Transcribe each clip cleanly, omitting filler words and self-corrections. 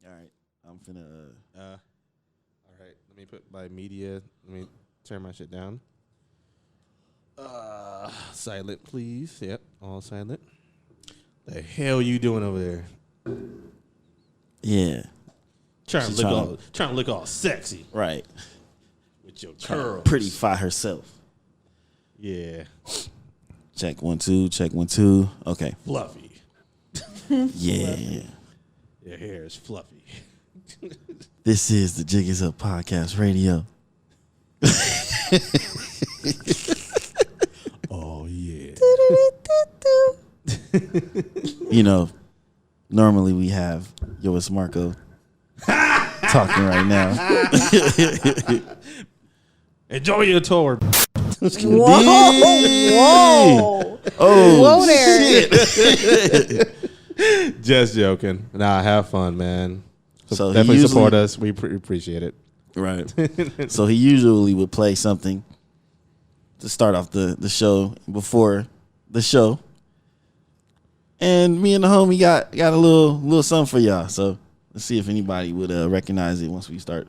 All right, I'm finna. All right, let me put my media. Let me turn my shit down. Silent, please. Yep, all silent. The hell you doing over there? Yeah, trying to look all sexy, right? With your curls, pretty fire herself. Yeah. Check 1 2. Check 1 2. Okay. Fluffy. Yeah. Your hair is fluffy. This is the Jig Is Up Podcast Radio. Oh, yeah. You know, normally we have Yois Marco talking right now. Enjoy your tour. Whoa. Oh, whoa there. shit. Just joking. Nah, have fun, man. So definitely support us. We appreciate it. Right. So he usually would play something to start off the show before the show. And me and the homie got a little something for y'all. So let's see if anybody would recognize it once we start.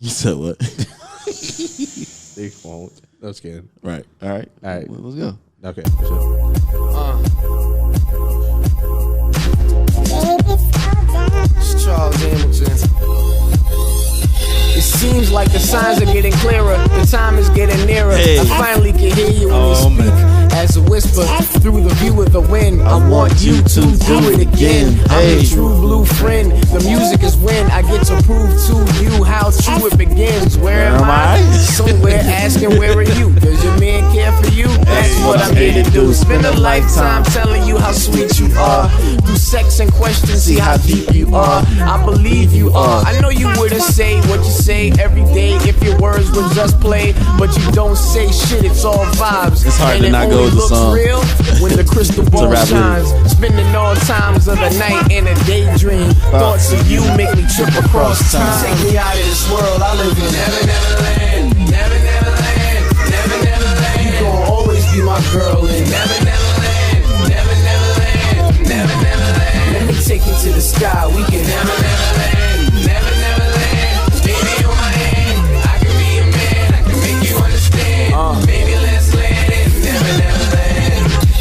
You said what? They won't. No, just kidding. Right. All right. Well, let's go. Okay. For sure. It's Charles Hamilton. It seems like the signs are getting clearer. The time is getting nearer. Hey. I finally can hear you when you speak. Man. As a whisper through the view of the wind. I want you to do it again. I'm Hey. a true blue friend. The music is when I get to prove to you how true it begins. Where am I? Somewhere asking where are you? Does your man care for you? That's what I'm here to do. Spend a lifetime telling you how sweet you are. Through sex and questions, see how deep you are. I believe you are. I know you wouldn't say what you say every day if your words would just play, but you don't say shit. It's all vibes. It's hard and to not go with the looks song. real when the crystal ball shines. Spending all times of the night in a daydream. Thoughts of you make me trip across time. Take me out of this world. I live in Never Never Land. Never Never Land. Never Never Land. You gon' always be my girl in Never Never Land. Never Never Land. Never Never Land. Let me take you to the sky. We can Never Never Land. Never Never Land. Baby on my hand. I can be a man. I can make you understand. Baby, let's land in Never Never Land.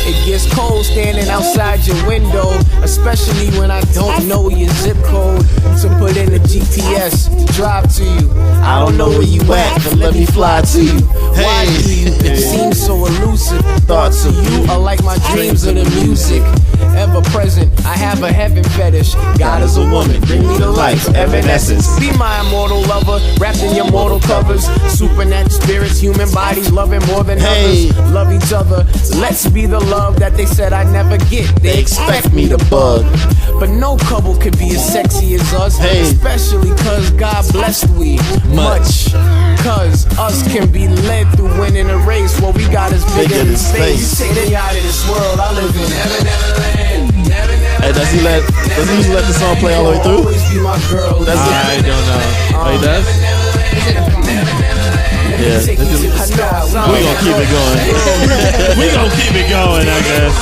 It gets cold standing outside your window, especially when I don't know your zip code to put in the GPS to drive to you. I don't know where you at, but let me fly to you. Why do you? It seems so elusive. Thoughts of you are like my dreams of the music. Ever present, I have a heaven fetish. God is a woman, bring me to life, evanescence. Be my immortal lover, wrapped in your mortal covers. Supernatural spirits, human bodies, loving more than others. Love each other, let's be the love that they said I'd never get. They expect me to bug, but no couple could be as sexy as us. Especially cause God blessed we much. Cause us can be led through winning a race. What we got is bigger than space. Take me out of this world, I live in Never Never Land. Never Never Hey, does he usually let the song play all the way through? Always be my girl. Does he? I don't know. Oh, he does? Yeah. Take you to the sky. We gonna keep it going. We gonna keep it going, I guess.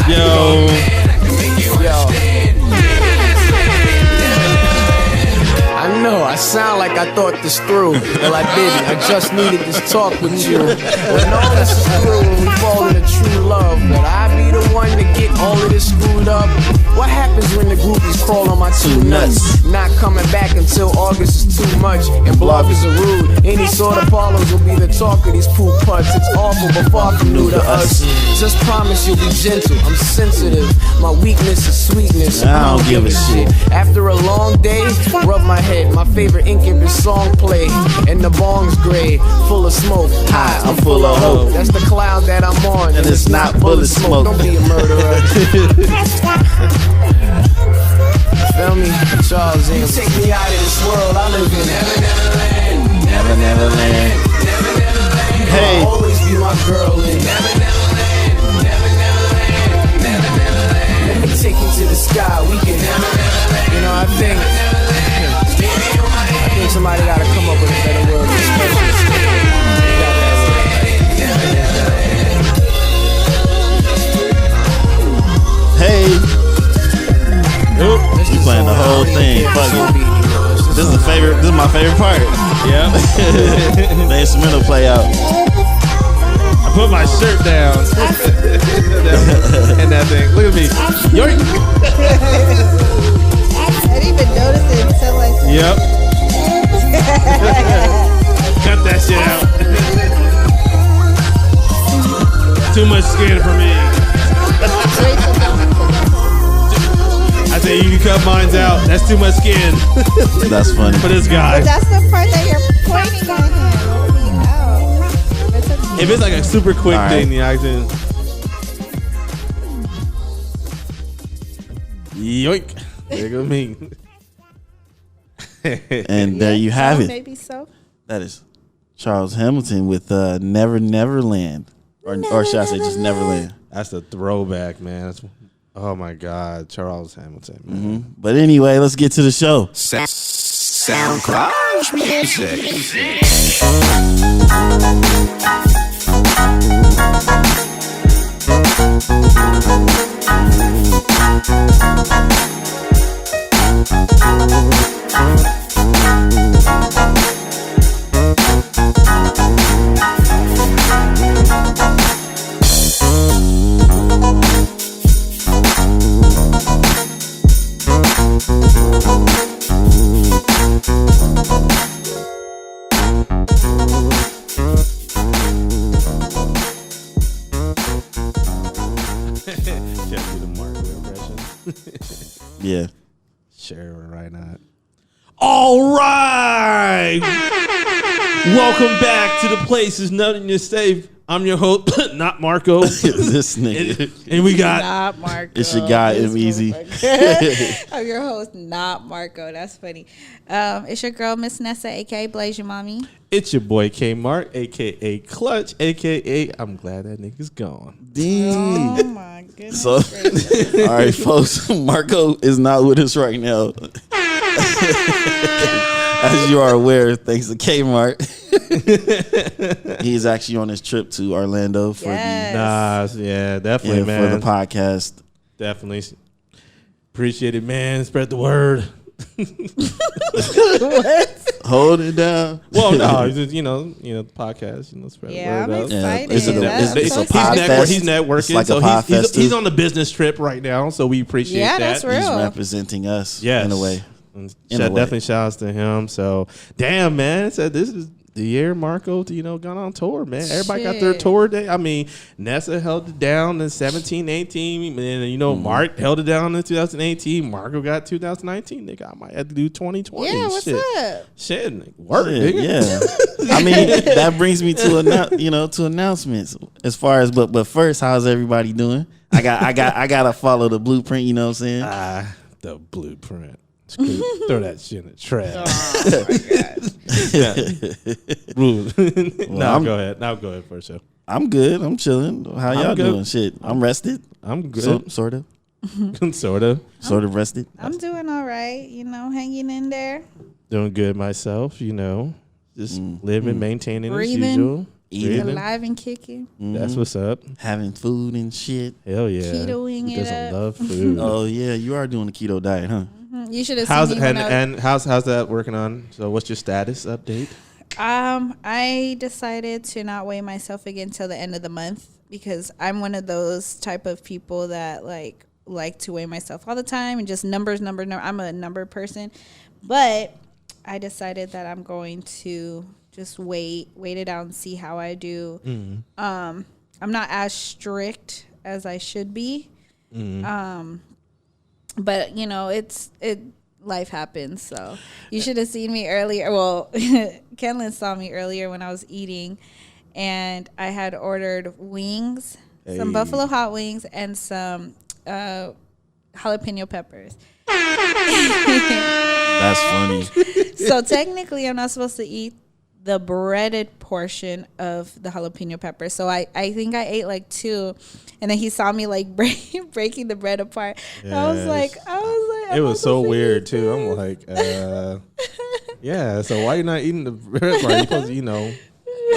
Yo. I know, I sound like I thought this through. Well, I didn't. I just needed this talk with you. When all this is through, when we fall into true love, would I be the one to get all of this screwed up? What happens when the groupies crawl on my two nuts? Not coming back until August is too much, and bloggers are rude. Any sort of parlors will be the talk of these poop putts. It's awful, but far from new to us. Just promise you'll be gentle. I'm sensitive. My weakness is sweetness. I don't give a shit. After a long day, rub my head. My favorite Incubus song play, and the bong's gray, full of smoke. High, I'm full of hope. That's the cloud that I'm on, and it's not bullet smoke. Don't be a murderer. Feel me? Charles Hamilton. Take me out of this world. I live in Never Never Land. Never Never Land. Never Never Land. Hey. You'll always be my girl in Never Never Land. Never Never Land. Never Never Land. Let me take you to the sky. We can Never Never Land. You know, I think somebody gotta come up with a better word. Hey. You playing the whole thing. Fuck it. This is my favorite part. Yep. The instrumental play out. I put my shirt down. And that thing. Look at me. Yoink. I didn't even notice it until like. Yep. Cut that shit out. Too much skin for me. I say you can cut mine out. That's too much skin. That's funny. For this guy. But that's the part that you're pointing at him. If it's like a super quick All right. thing, the accent. Yoink. There goes me. And there you have it. Maybe so. That is Charles Hamilton with Never Neverland. Or should I say just Neverland. That's a throwback, man. Oh my God, Charles Hamilton. Man. But anyway, let's get to the show. SoundCloud music. Yeah. Sure, right not. All right. Welcome back to the place is nothing to save. I'm your host, not Marco. This nigga. And we got Not Marco. It's your guy, M-Easy. I'm your host, not Marco. That's funny. It's your girl, Miss Nessa, aka Blaze, your mommy. it's your boy Kmart, aka Clutch, aka I'm glad that nigga's gone. Damn. Oh my goodness. So, all right, folks. Marco is not with us right now. As you are aware, thanks to Kmart, he is actually on his trip to Orlando for Yes. Nah, yeah, definitely, for man. the podcast. Definitely appreciate it, man. Spread the word. Hold it down. Well, no, it's just, the podcast, spread Yeah, the word I'm out. excited. It's a- That's it's so a pod excited. fest. He's networking, It's like a so pod fest, he's too. on the business trip right now, so we appreciate Yeah, that. that's real. He's representing us Yes. in a way. And In a way. definitely shouts to him. So, damn, man. So this is the year Marco, gone on tour, man. Everybody got their Shit. tour day. I mean, Nessa held it down in 17, 18. And, Mark held it down in 2018. Marco got 2019. Nigga, I might have to do 2020. Yeah, what's Shit. up? Shit, nigga. Work, Yeah, nigga. yeah. I mean, that brings me to to announcements. As far as but first, how's everybody doing? I gotta follow the blueprint. You know what I'm saying? The blueprint. Throw that shit in the trash. Rude. I'm- Go ahead. Now go ahead for a show. I'm good. I'm chilling. How y'all good. doing? Shit, I'm rested. I'm good. Sort of Sort of. rested. I'm doing all right, hanging in there. Doing good myself, Just living, maintaining Breathing. as usual. Eating. Breathing. Alive and kicking. That's what's up. Having food and shit. Hell yeah. Ketoing Because it I up. love food. Oh yeah, you are doing the keto diet, huh? You should have How's seen me when how's that working on? So what's your status update? I decided to not weigh myself again till the end of the month because I'm one of those type of people that like to weigh myself all the time and just numbers. I'm a number person, but I decided that I'm going to just wait it out and see how I do. I'm not as strict as I should be. But life happens. So you should have seen me earlier. Well, Kenlyn saw me earlier when I was eating, and I had ordered wings, some buffalo hot wings, and some jalapeno peppers. That's funny. So technically, I'm not supposed to eat the breaded portion of the jalapeno pepper. So I think I ate like 2, and then he saw me breaking the bread apart. Yes. I was like, It was so weird too. I'm like, yeah. So why you not eating the bread part? You supposed to,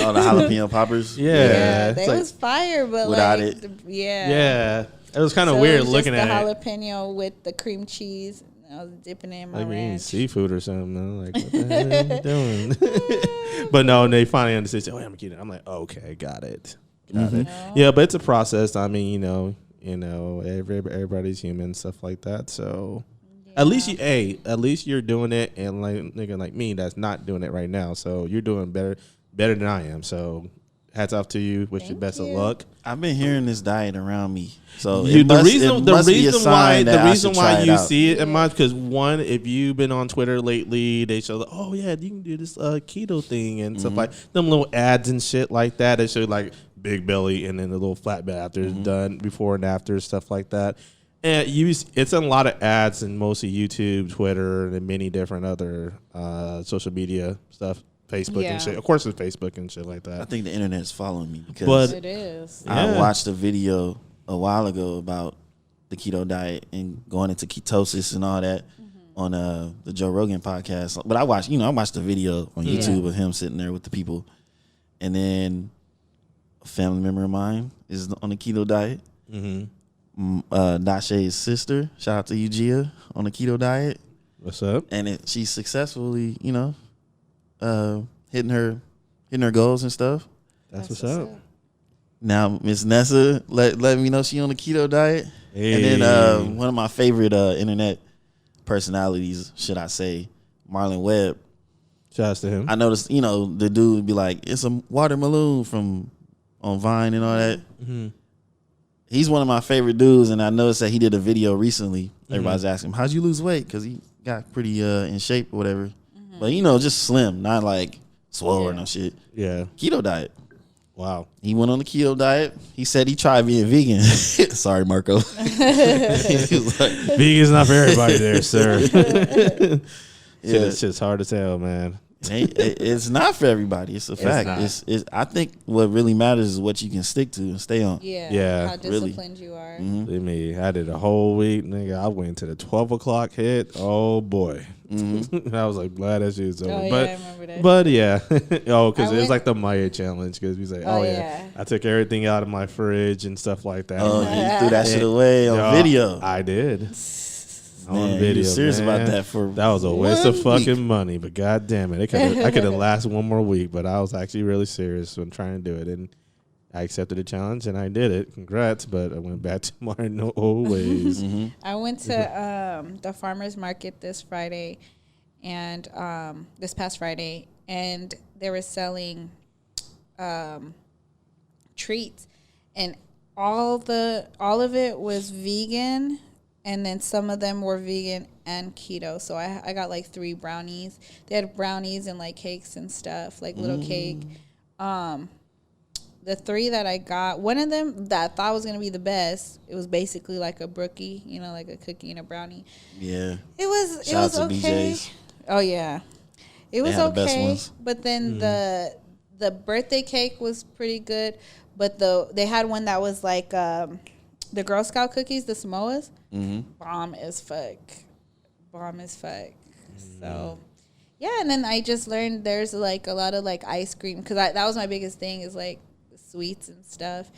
Oh, the jalapeno poppers. Yeah. Yeah, it's that like- was fire, but Without like, it. yeah. Yeah. It was kind of So weird it was looking just at the it. jalapeno with the cream cheese. I was dipping it in my Like we eating ranch. seafood or something. I'm like, what the hell are you doing? But no, and they finally understood. Oh, yeah, I'm kidding. I'm like, okay, got it. Got it. Yeah, but it's a process. I mean, everybody's human, stuff like that. So at least you're doing it, and like nigga like me that's not doing it right now. So you're doing better than I am. So hats off to you. Wish you best of luck. I've been hearing this diet around me, so The reason why you it see it in my because one, if you've been on Twitter lately, they show oh yeah, you can do this keto thing and stuff like them little ads and shit like that. They show like big belly and then the little flat belly after it's done, before and after, stuff like that. And it's in a lot of ads in mostly YouTube, Twitter, and many different other social media stuff. Facebook and shit. Of course, it's Facebook and shit like that. I think the internet's following me because It is. I watched a video a while ago about the keto diet and going into ketosis and all that on the Joe Rogan podcast. But I watched the video on YouTube of him sitting there with the people, and then a family member of mine is on the keto diet. Dashe's sister, shout out to Ugia, on the keto diet. What's up? And she's successfully, hitting her goals and stuff. That's what's up. Now Miss Nessa let me know she on the keto diet. Hey. And then one of my favorite internet personalities, should I say, Marlon Webb. Shouts to him. I noticed, the dude would be like, it's a watermelon on Vine and all that. He's one of my favorite dudes, and I noticed that he did a video recently. Everybody's asking him, how'd you lose weight? Because he got pretty in shape or whatever. But, just slim, not like swole or no shit. Yeah. Keto diet. Wow. He went on the keto diet. He said he tried being vegan. Sorry, Marco. He was like, vegan's not for everybody there, sir. Yeah. It's just hard to tell, man. It's not for everybody. It's a fact. It's I think what really matters is what you can stick to and stay on. Yeah. How disciplined you are. I did a whole week, nigga. I went to the 12 o'clock hit. Oh boy. I was like, glad that shit was over. Oh, but, I remember that. But yeah. Because it was like the Maya challenge. Because we was like, yeah. I took everything out of my fridge and stuff like that. Oh, you threw that shit away on video. I did. Man, On video, you serious man. about that that was a waste of 1 fucking week. money, but god damn it, I could have lasted one more week, but I was actually really serious when trying to do it, and I accepted the challenge and I did it. Congrats, but I went back to my old ways. I went to the farmer's market this Friday, and this past Friday, and they were selling treats, and all of it was vegan. And then some of them were vegan and keto. So I got like 3 brownies. They had brownies and like cakes and stuff, like little cake. The 3 that I got, one of them that I thought was going to be the best, it was basically like a brookie, like a cookie and a brownie. Yeah. It was Shout out to okay. BJ's. Oh, yeah. It was had the best okay. ones. But then the birthday cake was pretty good. But they had one that was like the Girl Scout cookies, the Samoas. Bomb as fuck. So, yeah, and then I just learned there's like a lot of like ice cream because that was my biggest thing is like the sweets and stuff.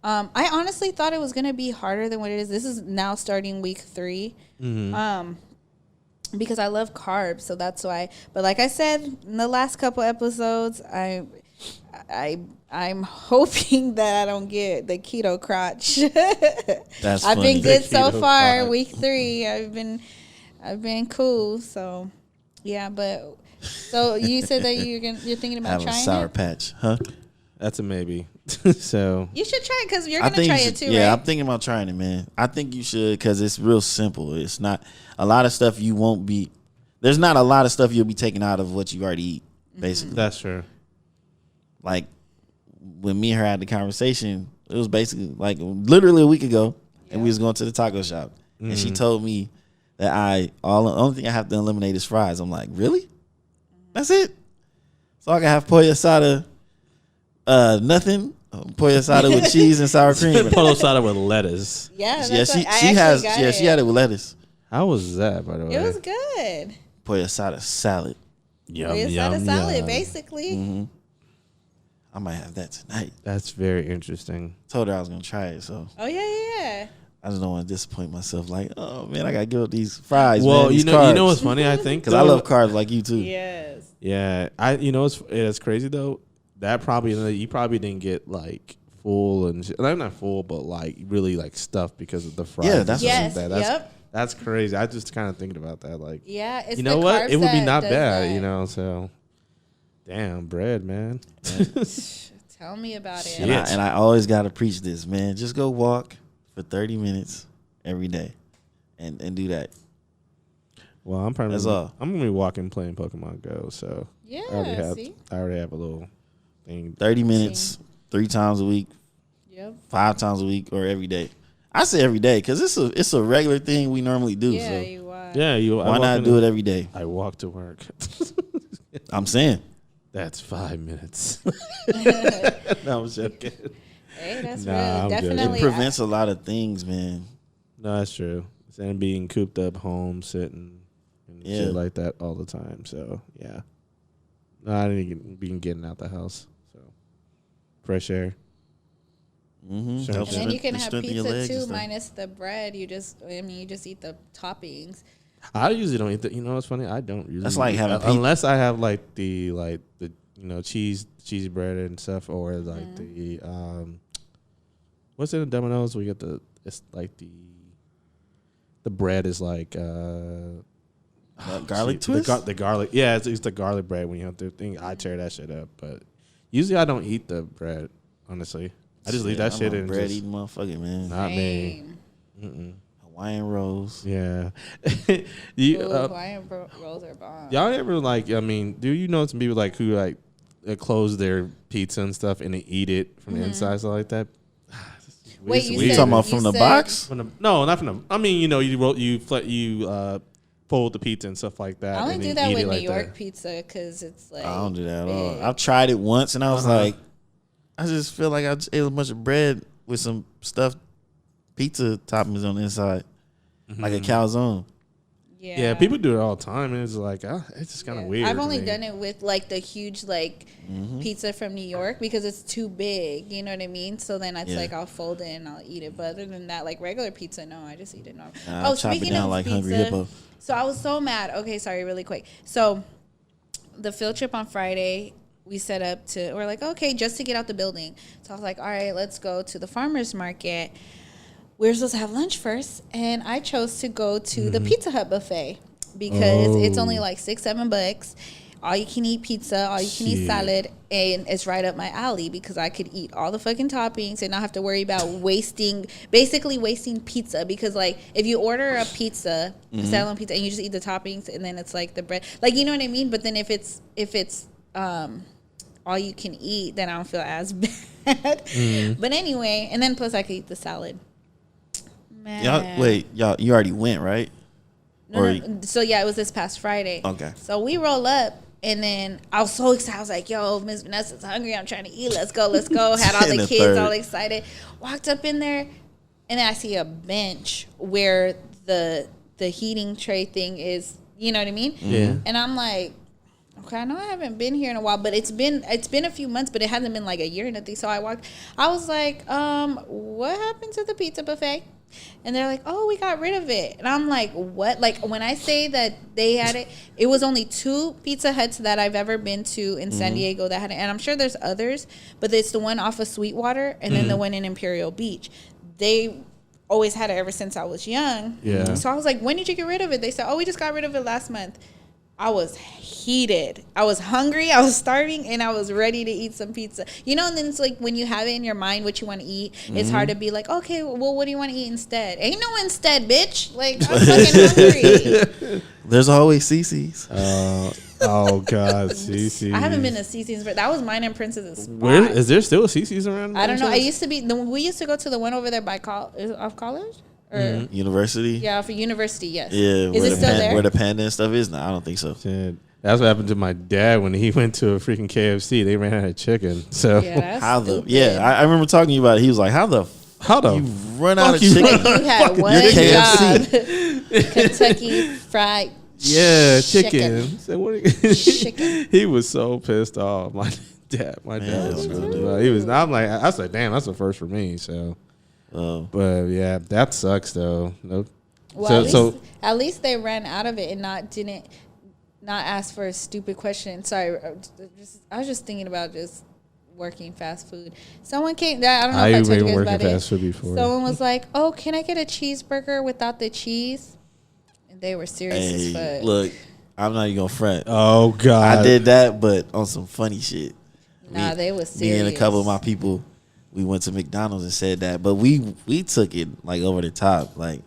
I honestly thought it was gonna be harder than what it is. This is now starting week 3. Because I love carbs, so that's why. But like I said in the last couple episodes, I'm hoping that I don't get the keto crotch. That's I've funny. been good so keto far. crotch. Week 3, I've been cool. So yeah, but so you said that you're thinking about Have a trying sour it. patch, huh? That's a maybe. So You should try it because you're I gonna think try you it should- too, yeah, right? I'm thinking about trying it, man. I think you should because it's real simple. It's not a lot of stuff you won't be. There's not a lot of stuff you'll be taking out of what you already eat, basically. that's true. Like when me and her had the conversation, it was basically like literally a week ago, and we was going to the taco shop, and she told me that the only thing I have to eliminate is fries. I'm like, really? That's it? So I can have pollo asada, nothing. Pollo asada with cheese and sour cream. Polo asada with lettuce. Yeah, Yeah, that's she what, I actually got it. she had it with lettuce. How was that, by the way? It was good. Pollo asada salad. Yum, It's yum, not a salad, yum. basically. I might have that tonight. That's very interesting. Told her I was gonna try it. So Oh yeah. I just don't want to disappoint myself. Like, oh man, I gotta give up these fries. Well, man, these you know what's funny? I think because I love carbs like you too. Yes. Yeah, it's crazy though. That probably you probably didn't get like full and shit. Not full, but like really like stuffed because of the fries. Yeah, that's that's crazy. I just kind of thinking about that. Like, yeah, it's you know the what? carbs It would be that not does bad. that. You know, so damn bread, man. Tell me about it. And I always gotta preach this, man. Just go walk for 30 minutes every day, and do that. Well, I'm probably That's all. I'm gonna be walking playing Pokemon Go. So Yeah, I already have a little thing. 30 minutes, 3 times a week, Yep. 5 times a week, or every day. I say every day because it's a regular thing we normally do. Yeah, so you are. Yeah, why not do it every day? I walk to work. I'm saying. That's 5 minutes. No, I'm joking. Hey, that's Nah, real. I'm joking. Definitely. It prevents a lot of things, man. No, that's true. And being cooped up home, sitting, and shit like that all the time. So yeah, no, I didn't be getting out the house. So fresh air. Mm-hmm. Sure. And then you can have pizza too, minus the bread. You just eat the toppings. I usually don't eat the. You know what's funny? I don't usually. That's like having unless I have like the cheesy bread and stuff, or like the what's in the Domino's? We get it's like the bread is like garlic twist. The garlic, yeah, it's the garlic bread. When you have to think, I tear that shit up. But usually I don't eat the bread. Honestly, I just leave that shit in. Bread eating motherfucker, man. Not me. Hawaiian rolls. Yeah. Hawaiian rolls are bomb. Y'all ever like? I mean, do you know some people like who like close their pizza and stuff and they eat it from the inside, stuff like that? Wait, you talking about from the box? No, not from the. I mean, you fold the pizza and stuff like that. I only and do then that eat with it New like York that. pizza because it's like. I don't do that at all. big. I've tried it once and I was like, I just feel like I just ate a bunch of bread with some stuffed pizza toppings on the inside, like a calzone. Yeah, people do it all the time, and it's like it's just kind of weird. I've only done it with like the huge pizza from New York because it's too big. You know what I mean? So then it's like I'll fold it and I'll eat it. But other than that, like regular pizza, no, I just eat it normal. I'll chop it down like pizza, Hungry Hippo. So I was so mad. Okay, sorry, really quick. So the field trip on Friday, we set up we're like, okay, just to get out the building. So I was like, all right, let's go to the farmer's market. We're supposed to have lunch first, and I chose to go to the Pizza Hut buffet because it's only like $6-7. All you can eat pizza, all you can eat salad, and it's right up my alley because I could eat all the fucking toppings and not have to worry about wasting pizza. Because like if you order a pizza, a salad pizza, and you just eat the toppings and then it's like the bread, like you know what I mean. But then if it's all you can eat, then I don't feel as bad. But anyway, and then plus I could eat the salad. Y'all, you already went, right? No. So yeah, it was this past Friday. Okay. So we roll up, and then I was so excited. I was like, "Yo, Miss Vanessa's hungry. I'm trying to eat. Let's go. Had all the kids all excited. Walked up in there, and then I see a bench where the heating tray thing is. You know what I mean? Yeah. And I'm like, okay, I know I haven't been here in a while, but it's been a few months, but it hasn't been like a year or nothing. So I was like, what happened to the pizza buffet? And they're like, oh, we got rid of it. And I'm like, what? Like, when I say that they had it, it was only 2 Pizza Huts that I've ever been to in San Diego that had it. And I'm sure there's others, but it's the one off of Sweetwater and then the one in Imperial Beach. They always had it ever since I was young. Yeah. So I was like, when did you get rid of it? They said, oh, we just got rid of it last month. I was heated. I was hungry. I was starving, and I was ready to eat some pizza. You know, and then it's like when you have it in your mind what you want to eat, it's hard to be like, okay, well, what do you want to eat instead? Ain't no instead, bitch. Like, I'm fucking hungry. There's always CC's. Oh God, CC's. I haven't been to CC's, but that was mine and Princess's spot. Where is there still a CC's around? I don't know. I used to be. We used to go to the one over there by off college. Or University? Yeah, for university, yes. Yeah. Is it still there? Where the panda and stuff is? No, I don't think so. Shit. That's what happened to my dad when he went to a freaking KFC. They ran out of chicken. So Yeah, that's stupid. I remember talking to you about it. He was like, how the you run out of you chicken? You had one KFC. job. Kentucky Fried chicken. So what Chicken. He was so pissed off. My dad was really, he was. I was like, damn, that's a first for me. So But yeah, that sucks though. Nope. Well, at least they ran out of it and didn't ask for a stupid question. Sorry, I was just thinking about just working fast food. Someone came. I don't know if I told you guys about fast food before. Someone was like, "Oh, can I get a cheeseburger without the cheese?" And they were serious as fuck. Look, I'm not even gonna front. Oh God, I did that, but on some funny shit. Nah, they was serious. Me and a couple of my people, we went to McDonald's and said that, but we took it like over the top. Like,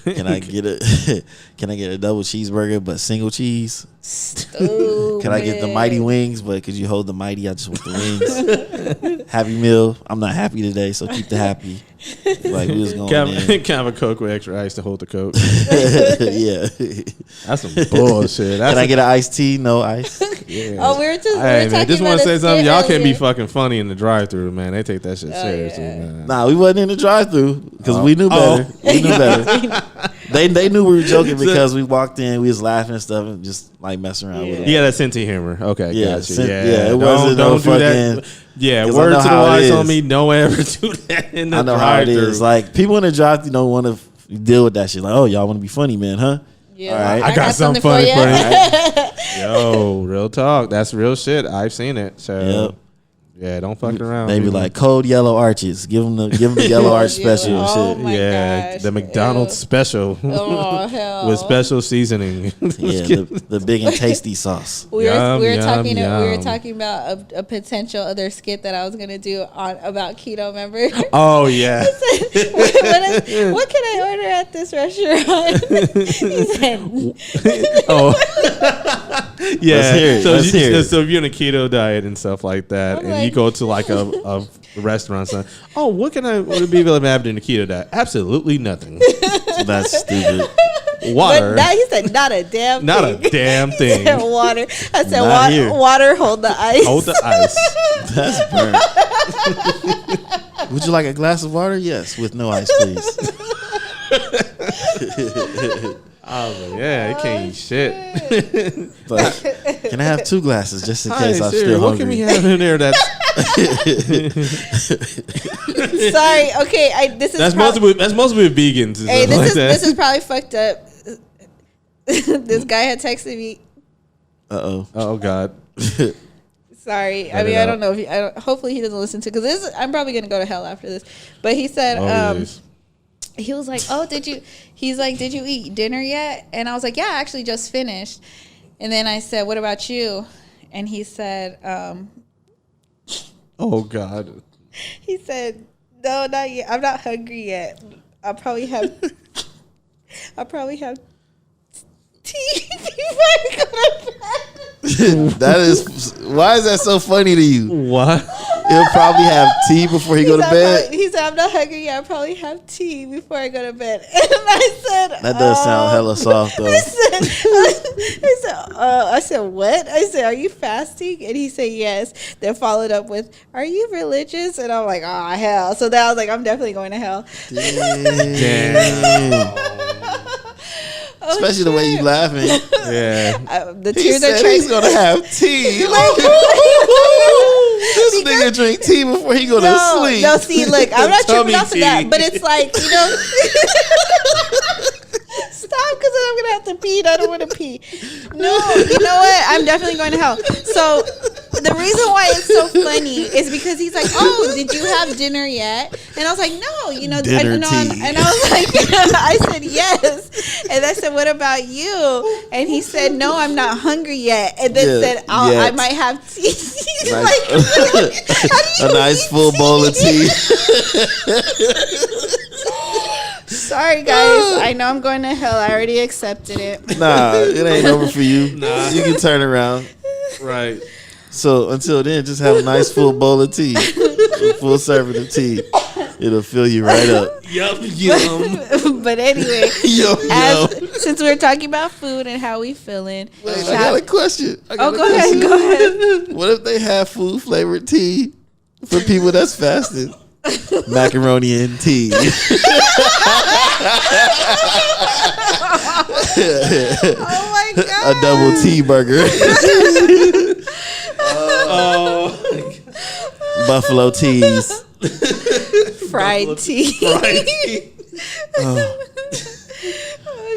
can I get a double cheeseburger but single cheese? Stupid. Can I get the mighty wings? But could you hold the mighty? I just want the wings. Happy meal. I'm not happy today, so keep the happy. Like we was going in. Can I have a Coke with extra ice to hold the Coke? Yeah. That's some bullshit. Can I get an iced tea? No ice. Yeah. Oh, we were talking man, just want to say something. Y'all can't be earlier. fucking funny in the drive-through, man. They take that shit seriously, man. Nah, we wasn't in the drive-through because we knew better. We knew better. They knew we were joking because we walked in, we was laughing and stuff, and just like messing around with it. Yeah, that Cincy humor. Okay, Yeah, gotcha. it wasn't don't no do that. fucking. Yeah, 'cause word I know to the how it wise is. on me. Don't ever do that in the I know how it drive-through. is. Like people in the drive-through don't want to deal with that shit. Like, oh, y'all want to be funny, man, huh? Yeah, All right. I got something funny you. for you. Yo, real talk. That's real shit. I've seen it. So Yep. yeah, don't fuck around. They be people. like cold yellow arches. Give them the yellow arch special and Oh shit. my yeah, gosh. the McDonald's Ew. special Oh hell. with special seasoning. Yeah, the big and tasty sauce. We were Yum, talking yum. about a potential other skit that I was gonna do about keto. Remember? Oh yeah. What can I order at this restaurant? He said, Oh yeah. Let's hear it. Let's hear it. So if you're on a keto diet and stuff like that, I'm and like- you go to like a restaurant, so, oh, what can I be able to have in a keto diet? Absolutely nothing. That's stupid. Water. But now he said, not a damn Not thing. a damn He thing. said water. I said, Not here. water, hold the ice. Hold the ice. That's burnt. Would you like a glass of water? Yes, with no ice, please. Oh yeah, it can't eat shit. But can I have 2 glasses just in Hi, case I'm Siri, still what hungry? can we have in there that's Sorry. Okay. This is that's mostly with vegans? and Hey, stuff like that. this is probably fucked up. This guy had texted me. Oh God. Sorry. Let I mean, it I out. don't know if hopefully he doesn't listen to because I'm probably gonna go to hell after this. But he said, Jeez. he was like, "Oh, He's like, did you eat dinner yet?" And I was like, "Yeah, I actually just finished." And then I said, "What about you?" And he said, Oh God. he said, "No, not yet. I'm not hungry yet. I'll probably have tea before I go to bed." That is, why is that so funny to you? What? He'll probably have tea before he go to bed. He said, "I'm not hungry yet. I'll probably have tea before I go to bed." And I said, That does sound hella soft though. I said, "What?" I said, "Are you fasting?" And he said, "Yes." Then followed up with, "Are you religious?" And I'm like, "Oh, hell." So then I was like, I'm definitely going to hell. Especially the way you laughing. Yeah. The He tears are said trying he's gonna have tea. This nigga drink tea before he go to sleep. No, see, look, I'm not Tummy tripping off of tea. that, but it's like, you know, stop, because then I'm gonna have to pee. And I don't want to pee. No, you know what? I'm definitely going to hell. So the reason why it's so funny is because he's like, "Oh, did you have dinner yet?" And I was like, "No, you know." Dinner and tea. I was like, I said yes, and I said, "What about you?" And he said, "No, I'm not hungry yet." And then said, I yet. might have tea. He's Nice. like, how do you A nice eat full bowl of tea. Sorry, guys. I know I'm going to hell. I already accepted it. Nah, it ain't over for you. Nah. You can turn around. Right. So until then, just have a nice full bowl of tea. A full serving of tea. It'll fill you right up. Yum yum. But anyway, Yo. since we're talking about food and how we feeling, Wait, I got a question. go ahead. What if they have food flavored tea for people that's fasting? Macaroni and tea. Oh my god! A double tea burger. Buffalo teas. fried tea. Fried tea.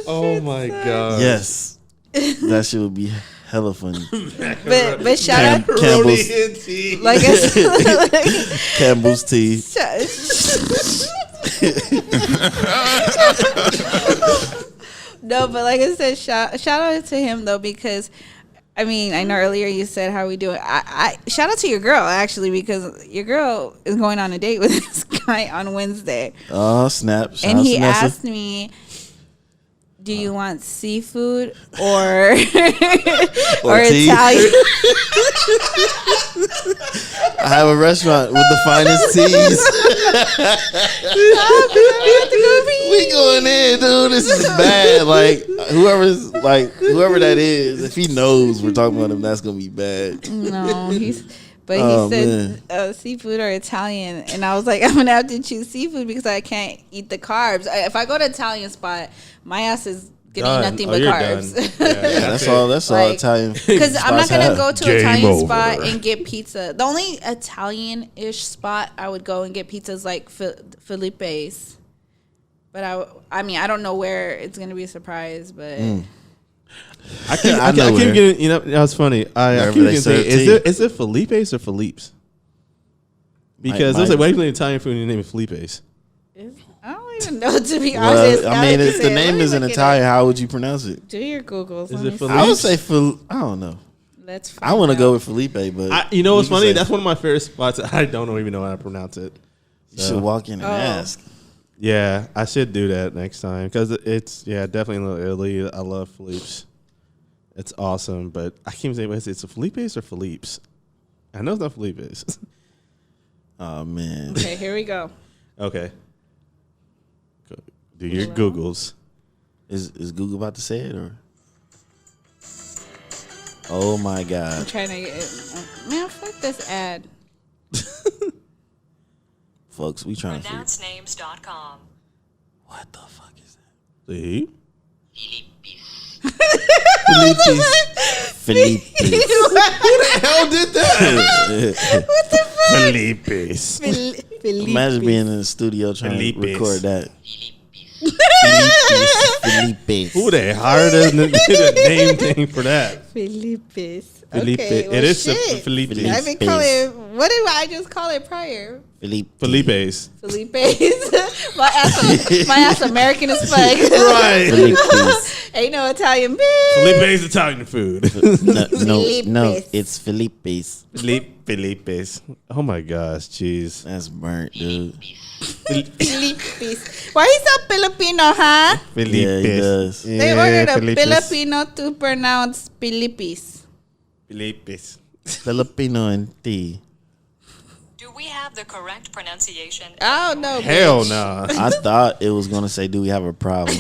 Oh my god. Yes, that shit would be hella funny. But shout out, Campbell's, like I said, Campbell's tea. No, but like I said, shout out to him though, because I mean, I know earlier you said how we do it. I shout out to your girl actually, because your girl is going on a date with this guy on Wednesday. Oh snap! Shout And out he to Nessa. asked me, "Do you want seafood or or tea? Italian?" I have a restaurant with the finest teas. We going in, dude. This is bad. Like whoever that is, if he knows we're talking about him, that's gonna be bad. No, he Oh, said seafood or Italian, and I was like, I'm gonna have to choose seafood because I can't eat the carbs. If I go to Italian spot, my ass is gonna eat nothing but carbs. Yeah, that's all. That's all Like, Italian. Because I'm not gonna go to Game Italian over. spot and get pizza. The only Italian-ish spot I would go and get pizza is like Felipe's. But I mean, I don't know where it's gonna be a surprise, but. I keep know where. getting, you know, that's funny. I Wherever keep they getting saying, serve tea. is it Felipe's or Philippe's? Because My- I was like, why do you name Italian food and you name it Felipe's? I don't even know, to be honest. Well, I Now mean, that you if say the it, let name me is in look it Italian, up. how would you pronounce it? Do your Googles. Is Let it me Felipe? see. I would say I don't know. Let's I want to find go out. with Felipe, but You know what's you can funny? say- That's one of my favorite spots. I don't even know how to pronounce it. You should walk in and ask. Yeah, I should do that next time because it's definitely in Little Italy. I love Philippe's. It's awesome, but I can't even say wait, it's a Felipe's or Philippe's. I know it's not Felipe's. Oh man. Okay, here we go. Okay, do your Googles. Is Google about to say it or? Oh my I'm God. trying to get man, fuck this ad. Folks, we trying to figure PronounceNames.com. what the fuck is that? See, Felipe. hell did that? Felipe's. Imagine being in the studio trying to Felipe's. record that. Felipe. Who they hired as the name thing for that? Felipe's. Felipe. Okay, well, It is a shit. Felipe. I've been calling. What did I just call it prior? Felipe. Felipe's. Felipe's. my ass American as fuck. Right. Felipe's. Ain't no Italian bitch. Felipe's Italian food. No, it's Felipe's. Felipe's. Oh my gosh, jeez. That's burnt, dude. Felipe's. Why he's so Filipino, huh? Yeah, he does. They ordered a Filipino to pronounce Felipe's. Felipe's. Filipino and tea. Do we have the correct pronunciation? Oh no, Hell bitch. nah. I thought it was gonna say, "Do we have a problem?"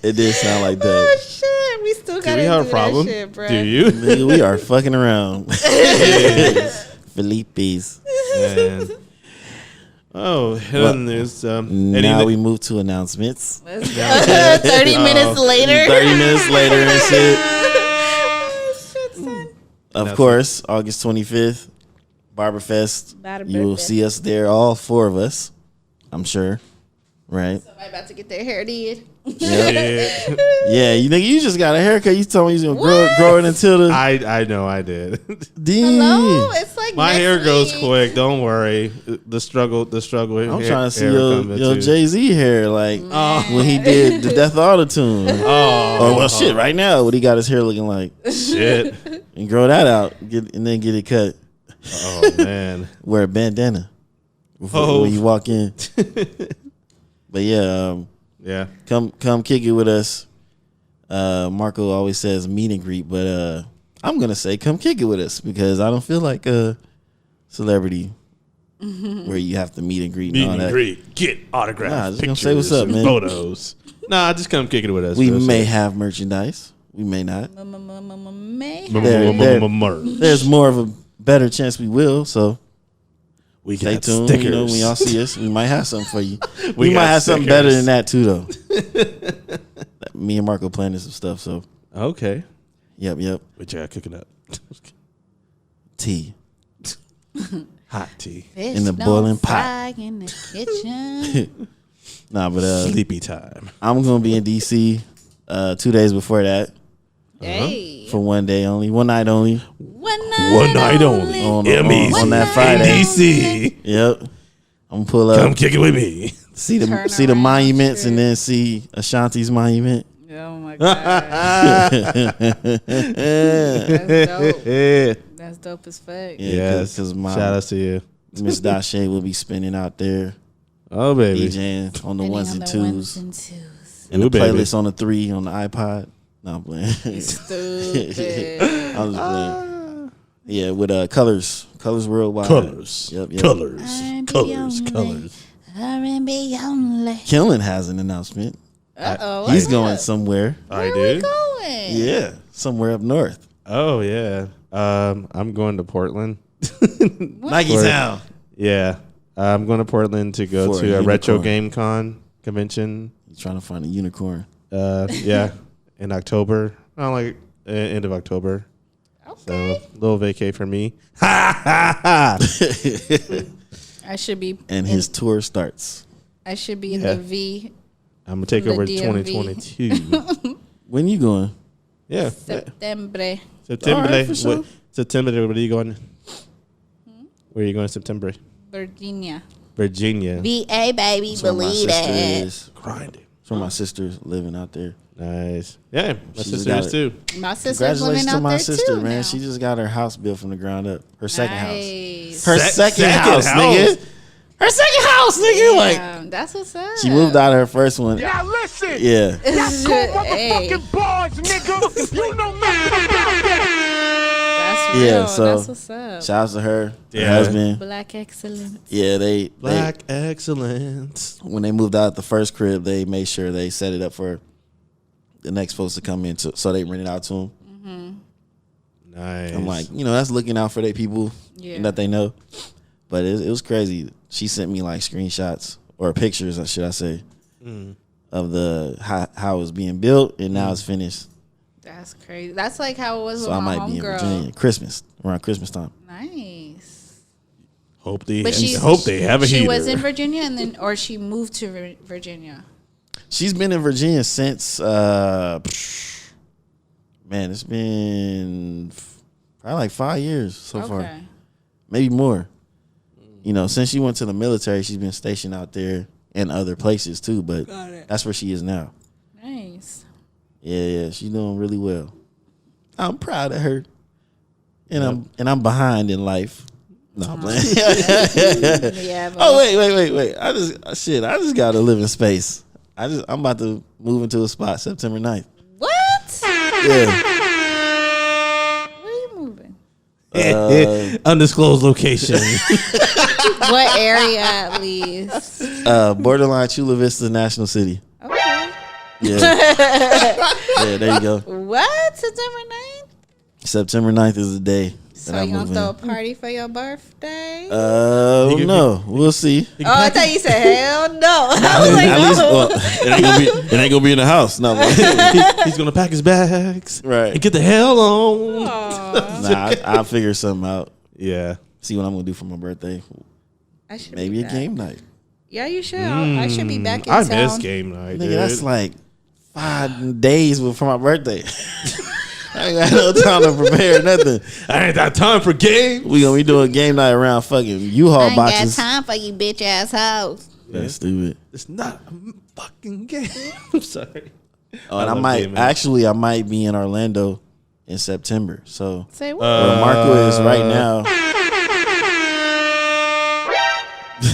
It did sound like Oh that. shit, we still Do gotta we have a do problem? that shit, bro. Do you? Nigga, we are fucking around. Felipe's. Man. Oh, and there's Now we move to announcements. Let's go. 30 minutes later. 30 minutes later and shit. Shit, son. Of course, August 25th, Barberfest. You will Barberfest. see us there, all four of us. I'm sure. Right? Somebody about to get their hair did. yeah. Yeah, you just got a haircut. You told me you was gonna grow it until the I know I did. Hello? It's like My next hair grows week. quick. Don't worry. The struggle. I'm trying to see your Jay-Z hair, like Oh. when he did the Death Auto-Tune. Oh, Well, shit, right now, what he got his hair looking like. shit. And grow that out, and then get it cut. Oh man. Wear a bandana before when you walk in. But yeah, Yeah. come kick it with us. Marco always says meet and greet, but I'm gonna say come kick it with us because I don't feel like a celebrity where you have to meet and greet Meet and all and that. greet. Get autographs. Nah, just gonna pictures, say what's up, and man. Photos. Nah, just come kick it with us. We Real may shit. have merchandise. We may not. May. There's more of a better chance we will. So We stay got tuned. stickers. You know, when y'all see us, we might have something for you. We We got might have something better stickers. than that too, though. Me and Marco planning some stuff. So Okay. yep. What y'all cooking up? Tea. Hot tea. Fish in the don't boiling fry pot. in the kitchen. Nah, but Sleepy time. I'm gonna be in DC 2 days before that Hey. for one night only. One night only. On Emmys. that Friday. DC. Yep. I'm gonna pull up, Come kick it with me. see Turn the around, monuments, trip. and then see Ashanti's monument. Oh my god. That's dope. Yeah. That's dope as fuck. Yeah, Yes. because my Shout out to you. Miss Dashe will be spinning out there, Oh, baby. DJing on the Depending ones on and the twos, ones and twos. and Ooh, the baby. playlist on the 3 on the iPod. No, I'm playing. Stupid. I'm just playing. Yeah, with Colors Worldwide. Colors. Yep. Colors. R&B Colors. only. Colors. R&B only. Killen has an announcement. Uh-oh. He's what's going up? somewhere. I Where we do. going? Yeah, somewhere up north. Oh, yeah. I'm going to Portland. Nike Word. Town. Yeah. I'm going to Portland to go For a to a retro unicorn. Game Con convention. He's trying to find a unicorn. Yeah. In October. Oh, like end of October. Okay. So, little vacay for me. Ha, ha, ha. I should be And his tour starts. I should be in Yeah. the V I'm going to take The over DMV. 2022. When you going? Yeah. September. September. All right, for sure. September. Where are you going? Where are you going in September? Virginia. Virginia. VA baby, That's where my believe sister it. is. Grinding. That's where my sister's living out there. Nice. Yeah. My She's sister got is it. too. My sister's Congratulations living to out my there sister, too man. now. She just got her house built from the ground up. Her second house. Nice. Her second house, nigga. Her second house, nigga. Like Damn, that's what's up. she moved out of her first one. Now listen. Yeah. Hey, Bars, nigga. You know nothing about that. that's real. Yeah, so that's what's up. shout out to her, Yeah. her husband. Black excellence. Yeah, they Black excellence. when they moved out the first crib, they made sure they set it up for the next folks to come in, so they rent it out to them. Nice. I'm like, that's looking out for their people Yeah. that they know. But it was crazy. She sent me like screenshots or pictures, should I say, of the how it was being built, and now it's finished. That's crazy. That's like how it was So with I my might be in Virginia homegirl. around Christmas time. Nice. hope they But she have a she heater. was in Virginia or she moved to Virginia. She's been in Virginia since man, it's been probably like 5 years so far, Okay. maybe more. Since she went to the military, she's been stationed out there and other places too. But that's where she is now. Nice. Yeah, she's doing really well. I'm proud of her, and I'm behind in life. No, I'm playing. Yeah. But Oh wait! I just got to live in space. I'm about to move into a spot September 9th. What? Yeah, Where are you moving? Undisclosed location. What area at least? borderline Chula Vista National City. Okay. Yeah, yeah. There you go. What? September 9th? September 9th is the day So that I you gonna move throw a in. party for your birthday? No, we'll see. Oh, I thought you said hell no. I was like, At least, no. well, it ain't gonna be in the house. No, He's gonna pack his bags right. and get the hell on. Aw, Nah, I'll figure something out. Yeah. See what I'm gonna do for my birthday. I should Maybe be a back. game night. Yeah, you should. I should be back in I town. miss game night, Nigga, dude. that's like 5 days before my birthday. I ain't got no time to prepare nothing. I ain't got time for game. We gonna be doing game night around fucking I U-Haul ain't got boxes. time for you bitch ass hoes. That's stupid. It's not a fucking game. I'm sorry. Oh, and I love might game night. I might be in Orlando in September. So Say what? where Marco is right now.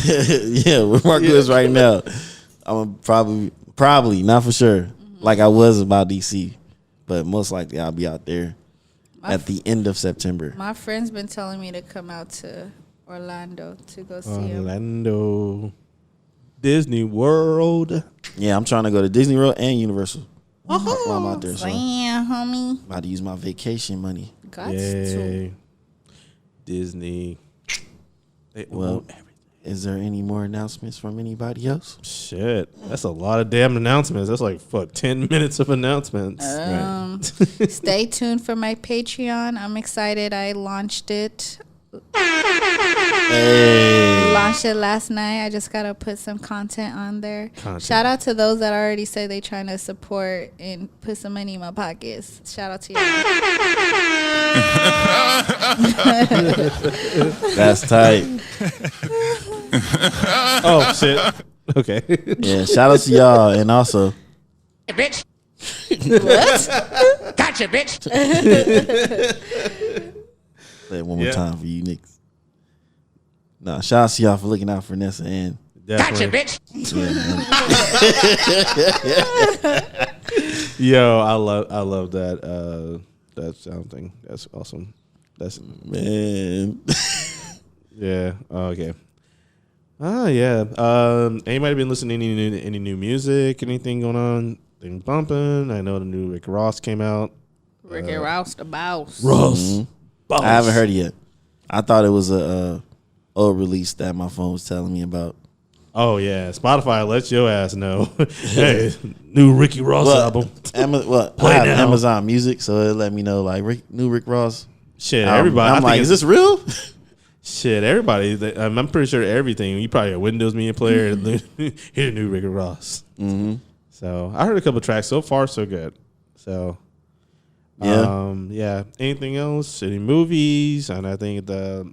Yeah, where Marco is right now. I'm probably not for sure, like I was about DC, but most likely I'll be out there at the end of September. My friend's been telling me to come out to Orlando to go see him. Orlando. Disney World. Yeah, I'm trying to go to Disney World and Universal while I'm out there. So Damn, homie. about to use my vacation money. Got to. Yay. Disney. They Well, own everything. is there any more announcements from anybody else? Shit. That's a lot of damn announcements. That's like, 10 minutes of announcements. Stay tuned for my Patreon. I'm excited. I launched it Hey. Launched it last night. I just gotta put some content on there. Content. Shout out to those that already say they trying to support and put some money in my pockets. Shout out to you. That's tight. Oh shit. Okay. Yeah, shout out to y'all. And also, Bitch. What? Gotcha, bitch. say it one more Yeah. time for you niggas. Nah, shout out to y'all for looking out for Nessa and Gotcha, Definitely. bitch. Yo, I love that that sound thing. That's awesome. That's man. yeah. Okay. Yeah. Anybody been listening to any new music? Anything going on? Thing bumping? I know the new Rick Ross came out. Ricky Rouse the boss. I haven't heard it yet. I thought it was a old release that my phone was telling me about. Oh yeah, Spotify lets your ass know. Hey, new Ricky Ross album. I Play have now. Amazon Music, so it let me know like new Rick Ross. Shit, album. everybody. I'm I think like, is it's- this real? Shit, everybody. I'm pretty sure everything. You probably a Windows Media Player. And hear the new Ricky Ross. Mm-hmm. So I heard a couple tracks. So far, so good. So yeah. Anything else? Any movies? And I think the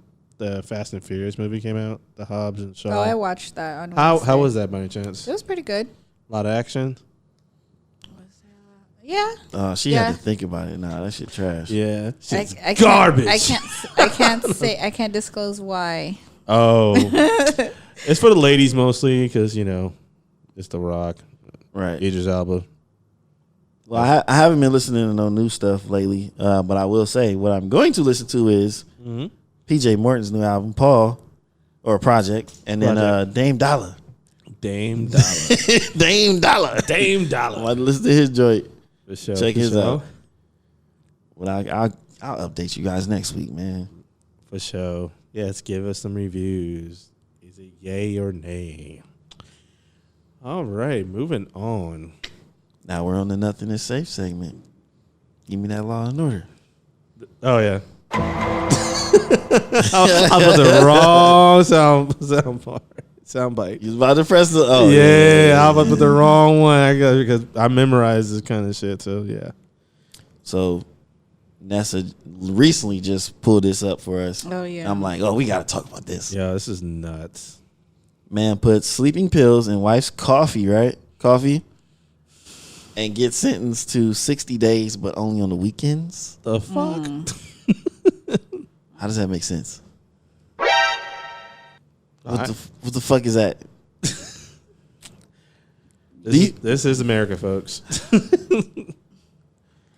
Fast and Furious movie came out. The Hobbs and Shaw. Oh, I watched that on How Wednesday. was that by any chance? It was pretty good. A lot of action. Yeah. She had to think about it. Nah, that shit trash. Yeah, shit's I garbage. I can't disclose why. Oh, it's for the ladies mostly because it's The Rock, Right. Idris Elba. Well, I haven't been listening to no new stuff lately, but I will say what I'm going to listen to is PJ Morton's new album, Paul, or Project, and then Dame Dollar. Dame Dollar. Dame Dollar. Dame I Dollar. want to listen to his joint. For sure, Check for his sure. out. Well, I'll update you guys next week, man. For sure. Yes, give us some reviews. Is it yay or nay? All right, moving on. Now we're on the Nothing is Safe segment. Give me that Law and Order. Oh yeah. I put the wrong sound bite. You was about to press the Yeah, I was about to put the wrong one. I got because I memorized this kind of shit. So yeah. So Nessa recently just pulled this up for us. Oh, yeah. I'm like, we got to talk about this. Yeah, this is nuts. Man puts sleeping pills in wife's coffee, right? Coffee. And gets sentenced to 60 days, but only on the weekends. The fuck? How does that make sense? What the fuck is that? This is America, folks.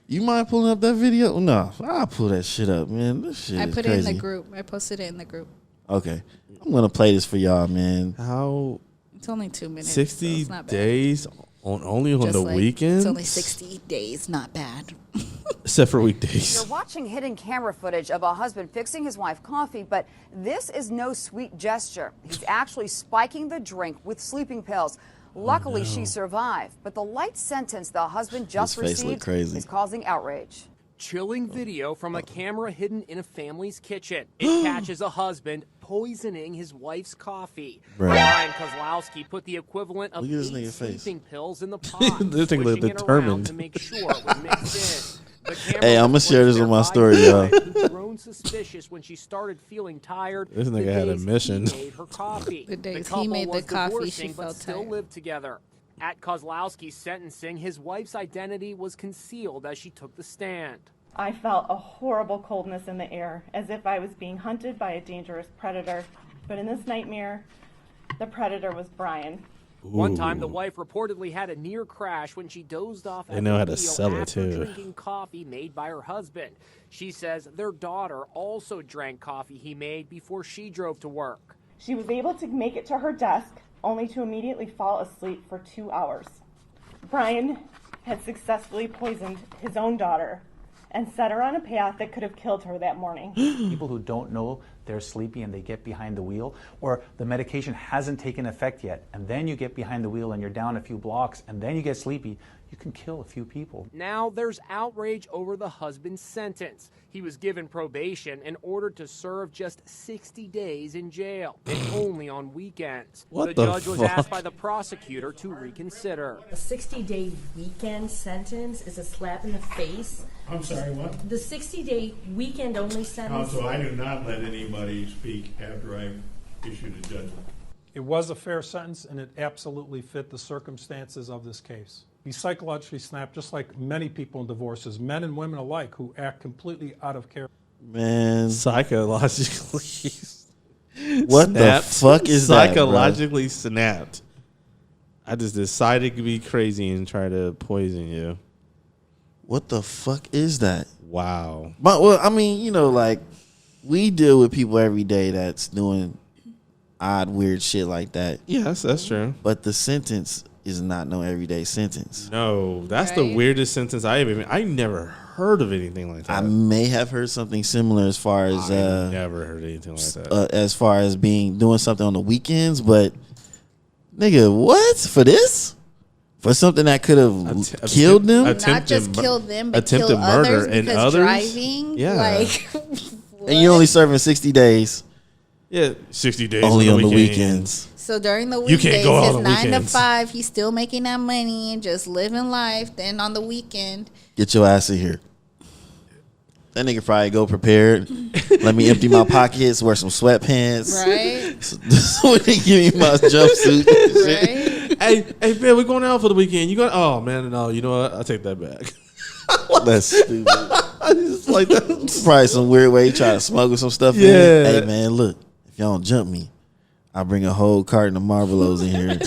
You mind pulling up that video? No, I'll pull that shit up, man. This shit I is put crazy. it in the group. I posted it in the group. Okay. I'm going to play this for y'all, man. How It's only 2 minutes. so 60 it's not bad. days only on Just the like, weekends? It's only 60 days. Not bad. Except for weekdays. You're watching hidden camera footage of a husband fixing his wife coffee, but this is no sweet gesture. He's actually spiking the drink with sleeping pills. Luckily, she survived, but the light sentence the husband just His face look received crazy. is causing outrage. Chilling video from a camera hidden in a family's kitchen. It catches a husband poisoning his wife's coffee. Bruh. Brian Kozlowski put the equivalent of Look at this 8 nigga's face. sleeping pills in the pot, This thing look pushing it determined. around to make sure it was mixed in. The camera Hey, I'ma was share this placed on my there story, by y'all. his wife, who'd grown suspicious when she started feeling tired. This the nigga had a days mission. He made her coffee. The days he couple made the was coffee, divorcing, she but felt still tired. lived together. At Kozlowski's sentencing, his wife's identity was concealed as she took the stand. I felt a horrible coldness in the air, as if I was being hunted by a dangerous predator. But in this nightmare, the predator was Brian. One time, the wife reportedly had a near crash when she dozed off They at know the how to wheel sell it, after too. drinking coffee made by her husband. She says their daughter also drank coffee he made before she drove to work. She was able to make it to her desk, only to immediately fall asleep for 2 hours. Brian had successfully poisoned his own daughter and set her on a path that could have killed her that morning. People who don't know they're sleepy and they get behind the wheel, or the medication hasn't taken effect yet, and then you get behind the wheel and you're down a few blocks, and then you get sleepy, you can kill a few people. Now there's outrage over the husband's sentence. He was given probation and ordered to serve just 60 days in jail, and only on weekends. What the the judge was fuck? asked by the prosecutor to reconsider. A 60-day weekend sentence is a slap in the face. I'm sorry, what? The 60-day weekend-only sentence. Counsel, I do not let anybody speak after I've issued a judgment. It was a fair sentence, and it absolutely fit the circumstances of this case. He psychologically snapped, just like many people in divorces, men and women alike, who act completely out of character. Man, Psychologically. what the fuck is that, bro? Psychologically snapped. I just decided to be crazy and try to poison you. What the fuck is that? Wow. But well, I mean, you know, like we deal with people every day that's doing odd, weird shit like that. Yes, that's true. But the sentence is not no everyday sentence. No, that's the Right. weirdest sentence I never heard of anything like that. I may have heard something similar as far as I never heard anything like that. as far as doing something on the weekends, but nigga, what for this? For something that could have killed them? Not just kill them, but kill attempted murder others and because others? driving. Yeah. Like, And you're only serving 60 days. Yeah, 60 days Only on the weekends. weekends. so during the You can't weekdays, go out his on 9 to weekends. 5, he's still making that money and just living life. Then on the weekend, Get your ass in here. That nigga probably go prepared. Let me empty my pockets, wear some sweatpants. right? So when they give me my jumpsuit. Right? Hey, man, we're going out for the weekend. You going? Oh man, no. You know what? I'll take that back. That's stupid. Just like that. Probably some weird way he try to smuggle some stuff Yeah. in. Hey man, look, if y'all don't jump me, I'll bring a whole carton of Marlboros in here.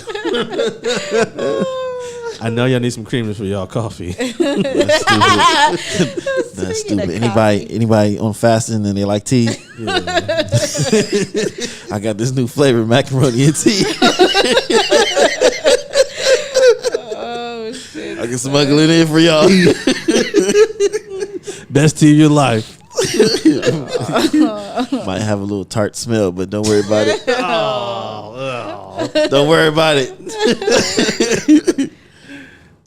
I know y'all need some creamers for y'all coffee. That's stupid. That's stupid. Anybody on fasting and they like tea? I got this new flavor, macaroni and tea. Oh shit! I can smuggle it in for y'all. Best tea of your life. Might have a little tart smell, but don't worry about it. Oh, Don't worry about it.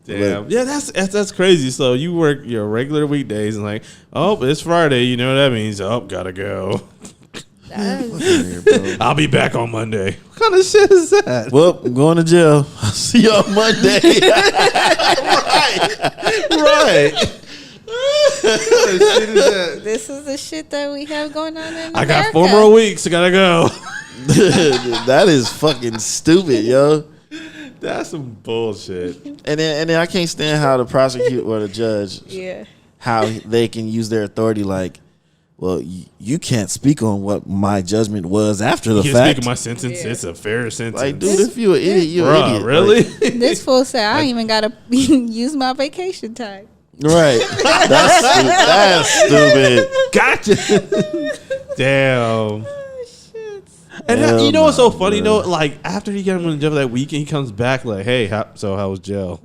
damn. Yeah, that's crazy. So you work your regular weekdays and like, oh, it's Friday. You know what that means? Oh, gotta go. I'll be back on Monday. What kind of shit is that? Well, I'm going to jail. I'll see you on Monday. Right. This is the shit that we have going on in I got America. 4 more weeks. I gotta go. That is fucking stupid, yo. That's some bullshit. And then I can't stand how the prosecutor or the judge, Yeah. how they can use their authority like, well, you can't speak on what my judgment was after the You fact. speak of my sentence. Yeah. It's a fair sentence. Like, dude, if you an idiot, you an Bruh, idiot. really? Like, This fool said I ain't even gotta use my vacation time. right. That's stupid. Gotcha. Damn. And Hell you know what's so no, funny? bruh. though? Like after he got him in jail for that weekend, he comes back like, "Hey, how was jail?"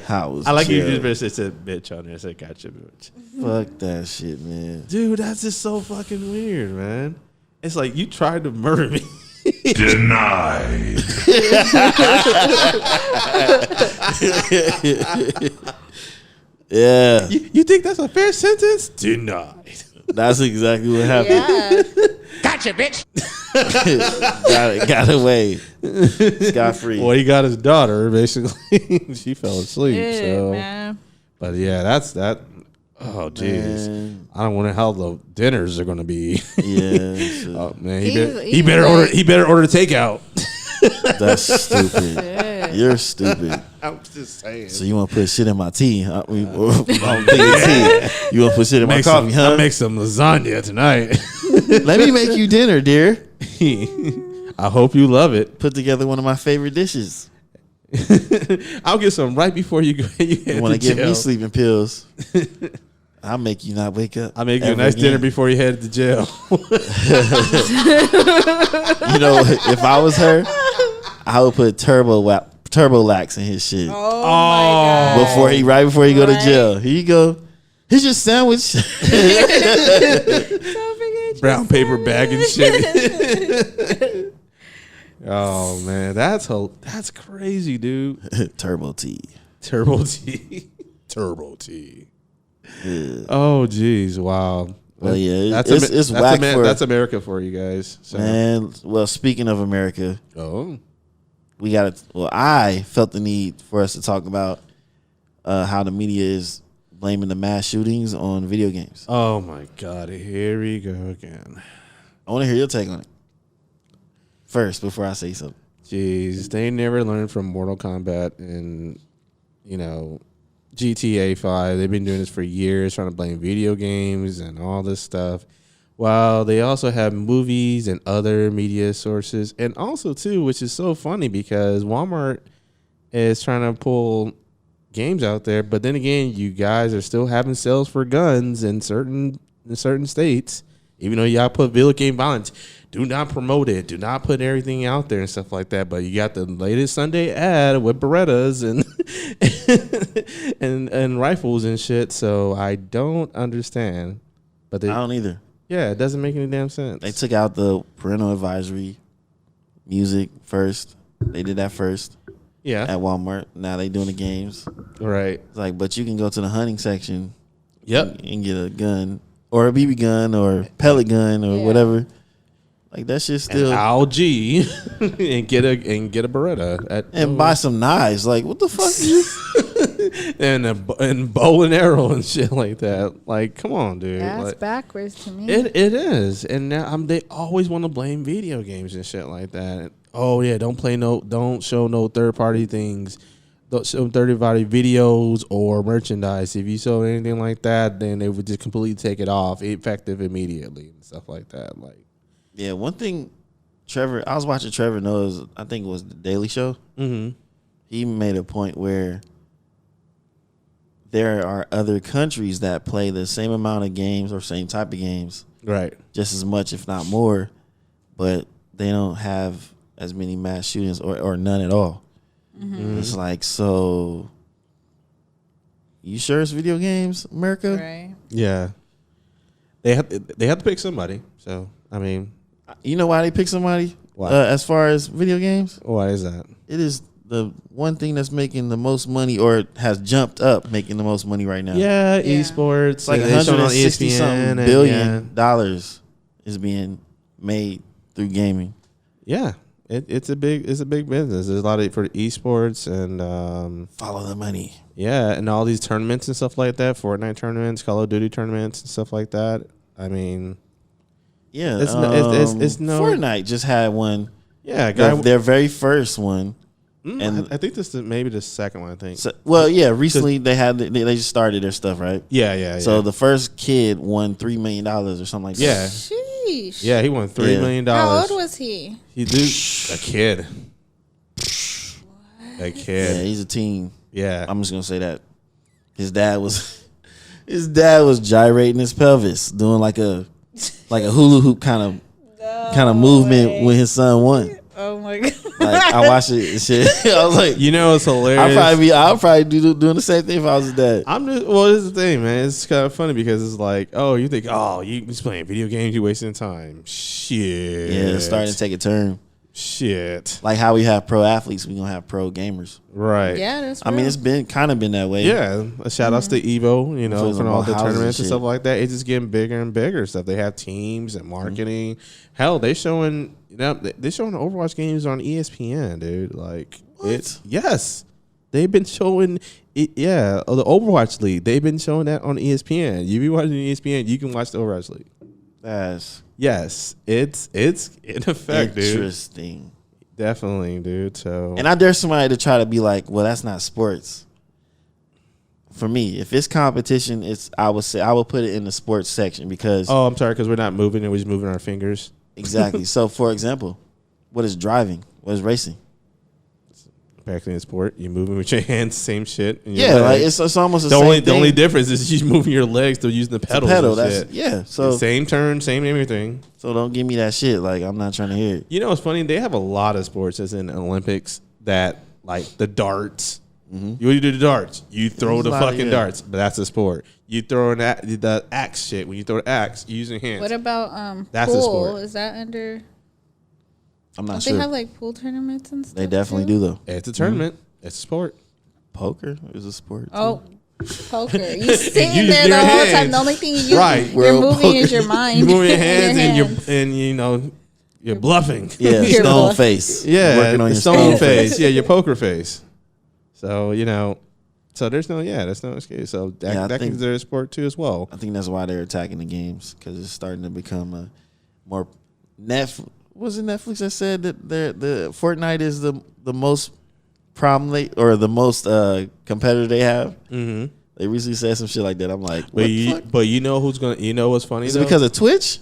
How was I like jail? you just said "bitch" on there. I said "gotcha, bitch." Fuck that shit, man. Dude, that's just so fucking weird, man. It's like you tried to murder me. Denied. Yeah, You think that's a fair sentence? Denied. that's exactly what happened. Yeah. Gotcha, bitch. Got away scot free. Well, he got his daughter basically. She fell asleep. Shit, so, man. but yeah, that's that. Oh, jeez. Man. I don't know how the dinners are going to be. Yeah, shit. Oh man, He's he better order. like- He better order takeout. That's stupid. You're stupid. I'm just saying. So you want to put shit in my tea? Huh? I'm thinking tea. You want to put shit in my coffee, huh? I make some lasagna tonight. Let me make you dinner, dear. I hope you love it. Put together one of my favorite dishes. I'll get some right before you go. You want to give me sleeping pills? I'll make you not wake up. I'll make you a ever nice again. dinner before you head to jail. You know, if I was her, I would put Turbolax in his shit Oh my god. before he go to Right. jail. Here you go. Here's your sandwich. Brown paper bag and shit. Oh man, that's crazy, dude. Turbo tea. Turbo tea. Turbo tea. Yeah. Oh geez, wow. Well, yeah, it's whack that's America for you guys. So. Man, well, speaking of America, we got to. Well, I felt the need for us to talk about how the media is blaming the mass shootings on video games. Oh my God, here we go again. I want to hear your take on it first before I say something. Jeez, they never learned from Mortal Kombat and GTA 5. They've been doing this for years, trying to blame video games and all this stuff. While they also have movies and other media sources. And also, too, which is so funny because Walmart is trying to pull games out there. But then again, you guys are still having sales for guns in certain states. Even though y'all put video game violence, do not promote it. Do not put everything out there and stuff like that. But you got the latest Sunday ad with Berettas and rifles and shit. So I don't understand. But I don't either. Yeah, it doesn't make any damn sense. They took out the parental advisory music first. They did that first. Yeah. At Walmart. Now they doing the games. Right. It's like, but you can go to the hunting section. Yep. And get a gun or a BB gun or pellet gun or whatever. Like that shit still algae and get a Beretta buy some knives. Like what the fuck? and bow and arrow and shit like that. Like come on, dude. That's like, backwards to me. It is, and now they always want to blame video games and shit like that. Oh yeah, don't show no third party things. Don't show third party videos or merchandise. If you show anything like that, then they would just completely take it off, effective immediately and stuff like that. Like. Yeah, one thing, I was watching Trevor Noah's, I think it was The Daily Show. Mm-hmm. He made a point where there are other countries that play the same amount of games or same type of games. Right. Just as much, if not more, but they don't have as many mass shootings or none at all. Mm-hmm. It's like, so you sure it's video games, America? Right. Yeah. They have to pick somebody. So, I mean. You know why they pick somebody? Why? As far as video games? Why is that? It is the one thing that's making the most money or has jumped up making the most money right now. Yeah, esports. It's like $160-something billion is being made through gaming. Yeah. It's a big business. There's a lot of for esports and follow the money. Yeah, and all these tournaments and stuff like that, Fortnite tournaments, Call of Duty tournaments and stuff like that. I mean, yeah, it's no Fortnite just had one. Yeah, their very first one. And I think this is maybe the second one. I think. So, well, yeah, recently they just started their stuff, right? Yeah. So the first kid won $3 million or something like that. Yeah. Sheesh. Yeah, he won $3 million. How old was he? A kid. A kid. Yeah, he's a teen. Yeah, I'm just gonna say that his dad was gyrating his pelvis, doing like a hula hoop kind of movement when his son won. Oh my god! Like I watched it and shit. I was like, it's hilarious. I'll probably doing the same thing if I was his dad. This is the thing, man. It's kind of funny because it's like, you think, you just playing video games, you wasting time. Shit. Yeah, it's starting to take a turn. Shit. Like how we have pro athletes, we gonna have pro gamers. Right. Yeah, that's I mean, it's been that way. Yeah. A shout outs to Evo, for all the tournaments and stuff like that. It's just getting bigger and bigger stuff. They have teams and marketing. Mm-hmm. Hell, they're showing Overwatch games on ESPN, dude. Like yes. They've been showing it, the Overwatch League. They've been showing that on ESPN. You be watching ESPN, you can watch the Overwatch League. Yes, it's in effect, dude. Interesting. Definitely, dude. So, and I dare somebody to try to be like, well, that's not sports. For me, if it's competition, I would put it in the sports section because. Oh, I'm sorry, because we're not moving and we're just moving our fingers. Exactly. So, for example, what is driving? What is racing? Practically in sport, you're moving with your hands, same shit. Like it's almost the same thing. The only difference is you're moving your legs, they're using the pedals. So same turn, same everything. So don't give me that shit. Like I'm not trying to hear it. It's funny. They have a lot of sports as in Olympics that like the darts What do you do to darts? You throw the fucking yeah. darts, but that's a sport. You throw the axe shit. When you throw the axe, you use your hands. What about That's a pool? sport. Is that under? I'm not Don't sure. they have like pool tournaments and stuff? They definitely too? do though. It's a tournament. It's a sport. Poker is a sport. Too. Oh, poker. You sitting Use there the your whole time. hands. The only thing you Right. you're World moving poker. is your mind. You move your hands Your and you know you're bluffing. Yeah, Your stone bluff. face. Yeah, Working on the your stone face. Yeah, your poker face. So so there's no excuse. So that Yeah, I that think- considered a sport too as well. I think that's why they're attacking the games because it's starting to become a more Was it Netflix that said that the Fortnite is the most problem or the most competitor they have? Mm-hmm. They recently said some shit like that. I'm like, But you know who's gonna? You know what's funny? Is it because of Twitch?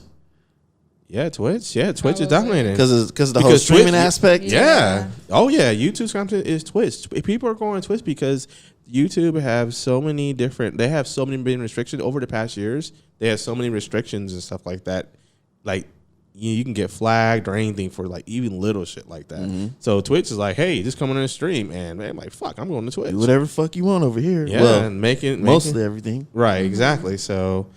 Yeah, Twitch. Yeah, Twitch is dominating because of the whole streaming aspect. Yeah. Oh yeah, YouTube's content is Twitch. People are going to Twitch because YouTube have so many different. They have so many big restrictions over the past years. They have so many restrictions and stuff like that. Like you can get flagged or anything for like even little shit like that. Mm-hmm. So Twitch is like, hey, just come on the stream, and man, like fuck, I'm going to Twitch. Do whatever the fuck you want over here. Yeah, well, and making mostly everything. Right, exactly. So,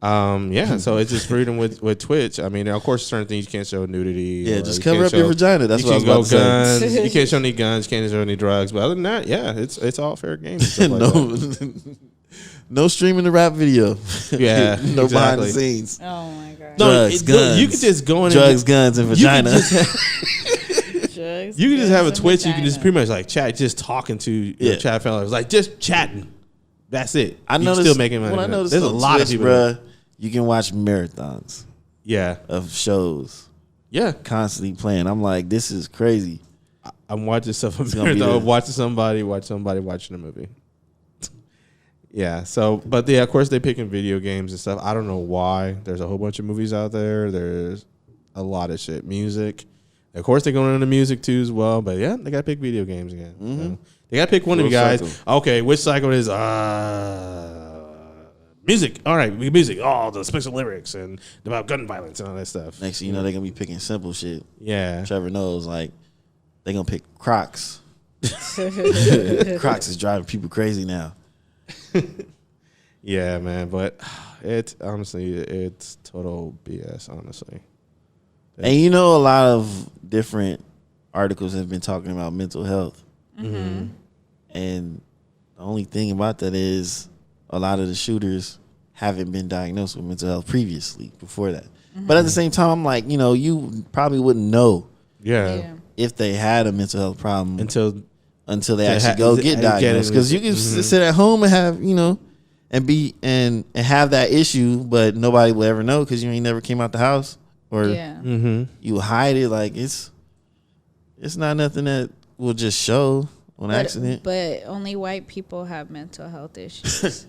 so it's just freedom with Twitch. I mean, of course, certain things you can't show nudity. Yeah, or just you cover can't up your vagina. That's you what I was can't about to go say. guns. You can't show any guns. Can't show any drugs. But other than that, yeah, it's all fair game. and stuff like that. No streaming the rap video. Yeah, no behind the exactly. scenes. Oh my god. Drugs, guns. You could just go in. Drugs, guns, and vagina. Drugs, You can just have a guns, and Twitch. You can just vagina. pretty much like chat, just talking to your chat fellows, like just chatting. That's it. I You noticed still making money. When I from it. noticed There's a on lot Twitch, of people. bruh, you can watch marathons. Yeah, of shows. Yeah, constantly playing. I'm like, this is crazy. I'm watching stuff. It's gonna be the- Watching somebody watching a movie. Yeah. So, but yeah, of course they picking video games and stuff. I don't know why. There's a whole bunch of movies out there. There's a lot of shit. Music. Of course they're going into music too as well. But yeah, they got to pick video games again. So they got to pick one of you Full guys. cycle. Okay, which cycle is music? All right, music. All the special lyrics and about gun violence and all that stuff. Next thing you know, they're gonna be picking simple shit. Yeah. Trevor knows, like, they're gonna pick Crocs. Crocs is driving people crazy now. Yeah, man, but it's total BS, honestly. And you know, a lot of different articles have been talking about mental health. Mm-hmm. And the only thing about that is a lot of the shooters haven't been diagnosed with mental health previously before that. But at the same time, I'm like, you probably wouldn't know if they had a mental health problem until they actually go get diagnosed. Because you can sit at home and have, and have that issue, but nobody will ever know because you ain't never came out the house or you hide it. Like it's not nothing that will just show on accident. But only white people have mental health issues.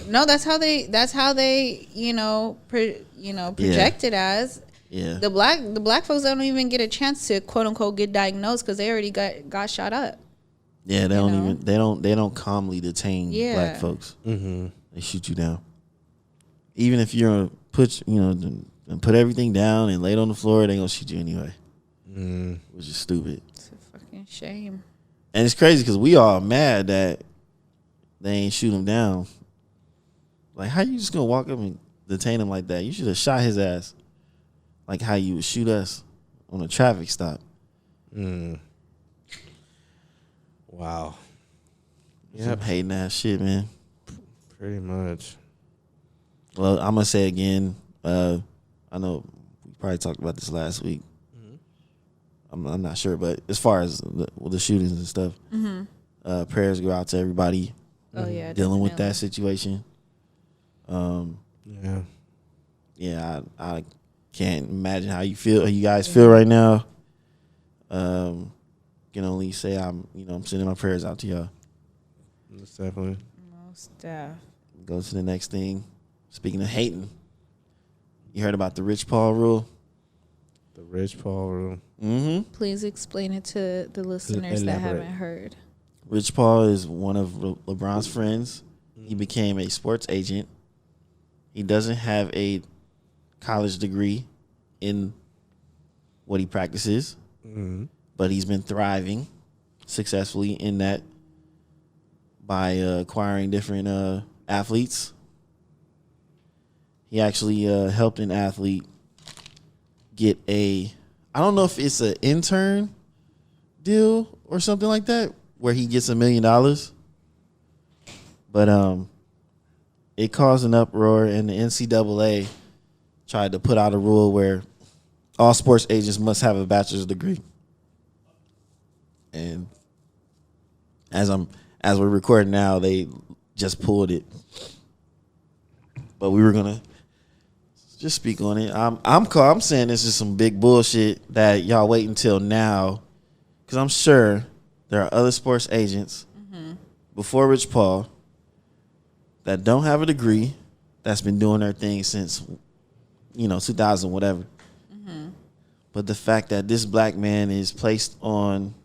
No, that's how they project it as. Yeah. The black folks don't even get a chance to quote unquote get diagnosed because they already got shot up. Yeah, they don't calmly detain black folks. Mm-hmm. They shoot you down. Even if you're put everything down and lay it on the floor, they gonna shoot you anyway. Which is stupid. It's a fucking shame. And it's crazy because we all mad that they ain't shoot him down. Like, how you just gonna walk up and detain him like that? You should have shot his ass. Like how you would shoot us on a traffic stop. Wow. Some hating ass shit, man. Pretty much. Well, I'm gonna say again. I know we probably talked about this last week. I'm not sure, but as far as the shootings and stuff, prayers go out to everybody dealing with that situation. I can't imagine how you guys feel right now. Can only say I'm sending my prayers out to y'all. Most definitely. Most deaf. Go to the next thing. Speaking of hating, you heard about the Rich Paul rule? The Rich Paul rule. Mm-hmm. Please explain it to the listeners that haven't heard. Rich Paul is one of LeBron's friends. He became a sports agent. He doesn't have a college degree in what he practices, but he's been thriving successfully in that by acquiring different athletes. He actually helped an athlete get I don't know if it's an intern deal or something like that, where he gets $1 million. But it caused an uproar, and the NCAA tried to put out a rule where all sports agents must have a bachelor's degree. And as we're recording now, they just pulled it. But we were gonna just speak on it. I'm saying this is some big bullshit that y'all wait until now, because I'm sure there are other sports agents before Rich Paul that don't have a degree, that's been doing their thing since 2000 whatever. But the fact that this black man is placed on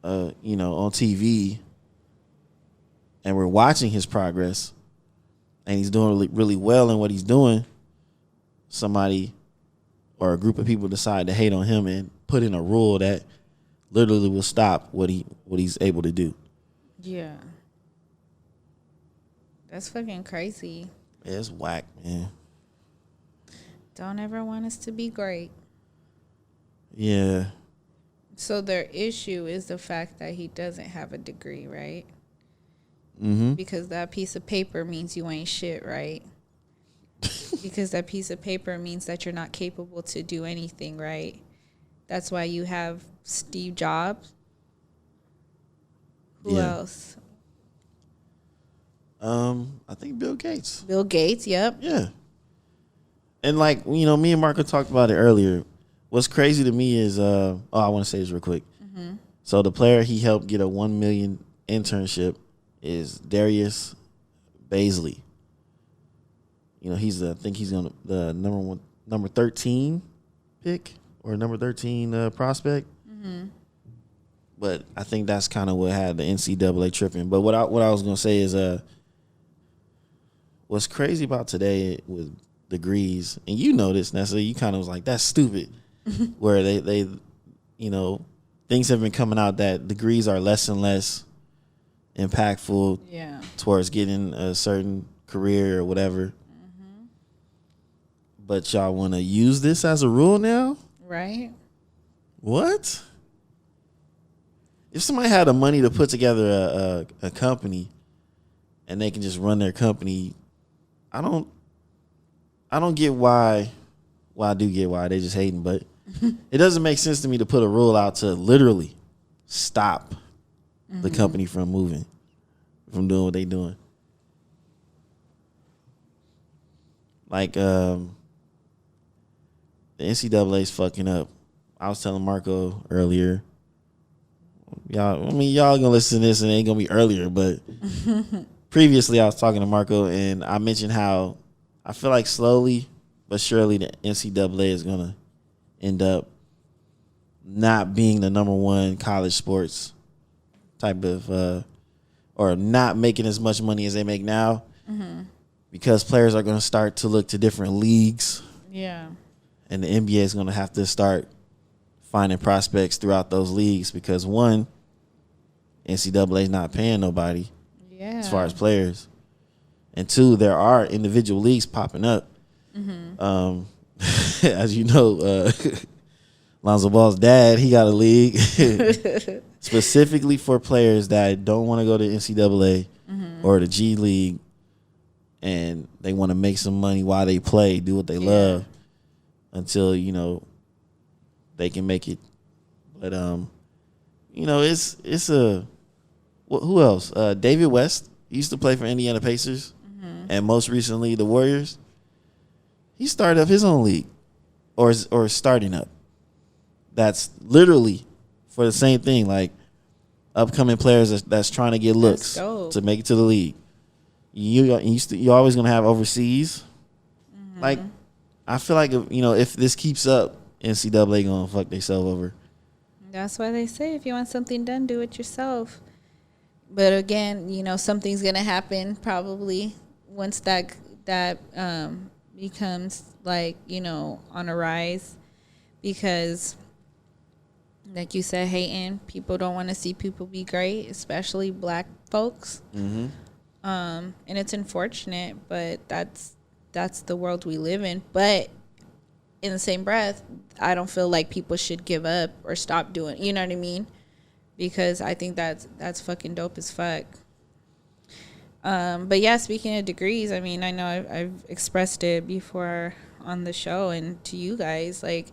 on TV, and we're watching his progress, and he's doing really, really well in what he's doing, somebody or a group of people decide to hate on him and put in a rule that literally will stop what he's able to do. Yeah. That's fucking crazy. Yeah, it's whack, man. Don't ever want us to be great. Yeah. So their issue is the fact that he doesn't have a degree, right? Mm-hmm. Because that piece of paper means you ain't shit, right? Because that piece of paper means that you're not capable to do anything, right? That's why you have Steve Jobs. Who else? I think Bill Gates. Bill Gates, yep. Yeah. And me and Marco talked about it earlier. What's crazy to me is, I want to say this real quick. Mm-hmm. So the player he helped get a $1 million internship is Darius Baisley. I think he's on the number 13 pick or number 13 prospect. Mm-hmm. But I think that's kind of what had the NCAA tripping. But what I was gonna say is, what's crazy about today with degrees, and you know this, Nessa, you kind of was like, that's stupid. Where they things have been coming out that degrees are less and less impactful towards getting a certain career or whatever. But y'all want to use this as a rule now? Right. What? If somebody had the money to put together a company and they can just run their company, I don't get why. Well, I do get why they just hating, but it doesn't make sense to me to put a rule out to literally stop the company from moving, from doing what they doing. Like the NCAA's fucking up. I was telling Marco earlier. Y'all gonna listen to this and it ain't gonna be earlier, but previously I was talking to Marco and I mentioned how I feel like slowly but surely the NCAA is gonna end up not being the number one college sports type of or not making as much money as they make now, because players are gonna start to look to different leagues. Yeah. And the NBA is gonna have to start finding prospects throughout those leagues, because one, NCAA is not paying nobody as far as players, and two, there are individual leagues popping up. As you know, Lonzo Ball's dad, he got a league specifically for players that don't want to go to NCAA or the G League, and they want to make some money while they play, do what they love until they can make it. But it's a who else? David West used to play for Indiana Pacers, and most recently the Warriors. He started up his own league, or starting up. That's literally for the same thing, like upcoming players that's trying to get looks to make it to the league. You're always gonna have overseas. Like, I feel like if this keeps up, NCAA gonna fuck themselves over. That's why they say if you want something done, do it yourself. But again, something's gonna happen probably once that becomes on a rise, because like you said, hating. People don't want to see people be great, especially black folks. Mm-hmm. And it's unfortunate, but that's the world we live in. But in the same breath, I don't feel like people should give up or stop doing, you know what I mean? Because I think that's fucking dope as fuck. But yeah, speaking of degrees, I mean, I know I've expressed it before on the show and to you guys, like,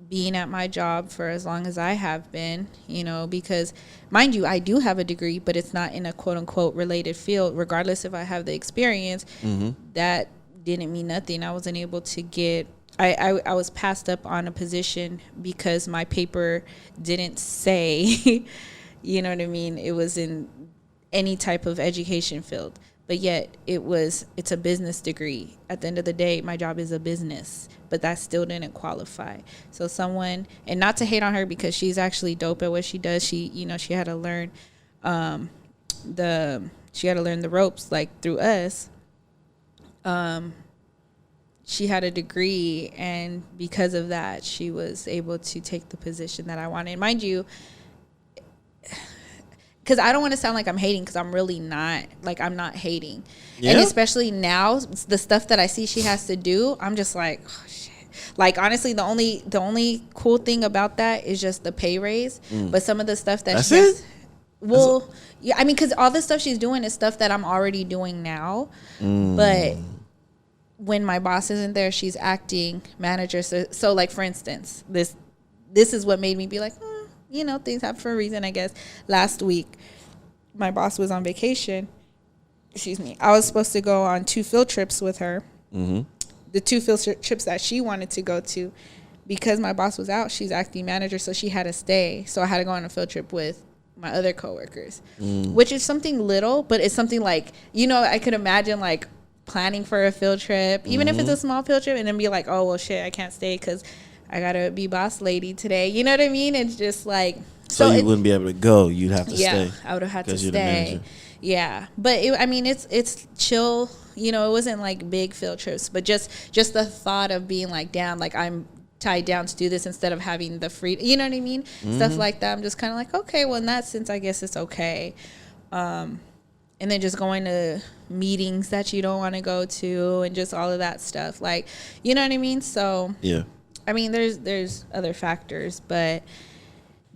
being at my job for as long as I have been, you know, because mind you, I do have a degree, but it's not in a quote unquote related field. Regardless if I have the experience, that didn't mean nothing. I wasn't able to get, I was passed up on a position because my paper didn't say, you know what I mean? It was in any type of education field, but yet it's a business degree. At the end of the day, my job is a business, but that still didn't qualify. So someone, and not to hate on her because she's actually dope at what she does. She, you know, she had to learn the ropes, like, through us. She had a degree, and because of that, she was able to take the position that I wanted. Mind you, because I don't want to sound like I'm hating, because I'm really not. Like, I'm not hating. Yeah. And especially now, the stuff that I see she has to do, I'm just like, oh, shit. Like, honestly, the only cool thing about that is just the pay raise. But some of the stuff that That's she has, it? well, yeah, I mean, because all the stuff she's doing is stuff that I'm already doing now. But when my boss isn't there, she's acting manager. So like, for instance, this is what made me be like, you know, things happen for a reason, I guess. Last week, my boss was on vacation. Excuse me. I was supposed to go on 2 field trips with her. The 2 field trips that she wanted to go to. Because my boss was out, she's acting manager, so she had to stay. So I had to go on a field trip with my other coworkers, which is something little, but it's something like, you know, I could imagine, like, planning for a field trip, even if it's a small field trip, and then be like, oh, well, shit, I can't stay because I gotta be boss lady today. You know what I mean? It's just like, so you wouldn't be able to go. You'd have to stay. Yeah, I would have had to stay. Yeah, but I mean, it's chill. You know, it wasn't like big field trips, but just the thought of being like, damn, like, I'm tied down to do this instead of having the free. You know what I mean? Stuff like that. I'm just kind of like, okay, well, in that sense, I guess it's okay. And then just going to meetings that you don't want to go to, and just all of that stuff. Like, you know what I mean? So yeah. I mean, there's other factors, but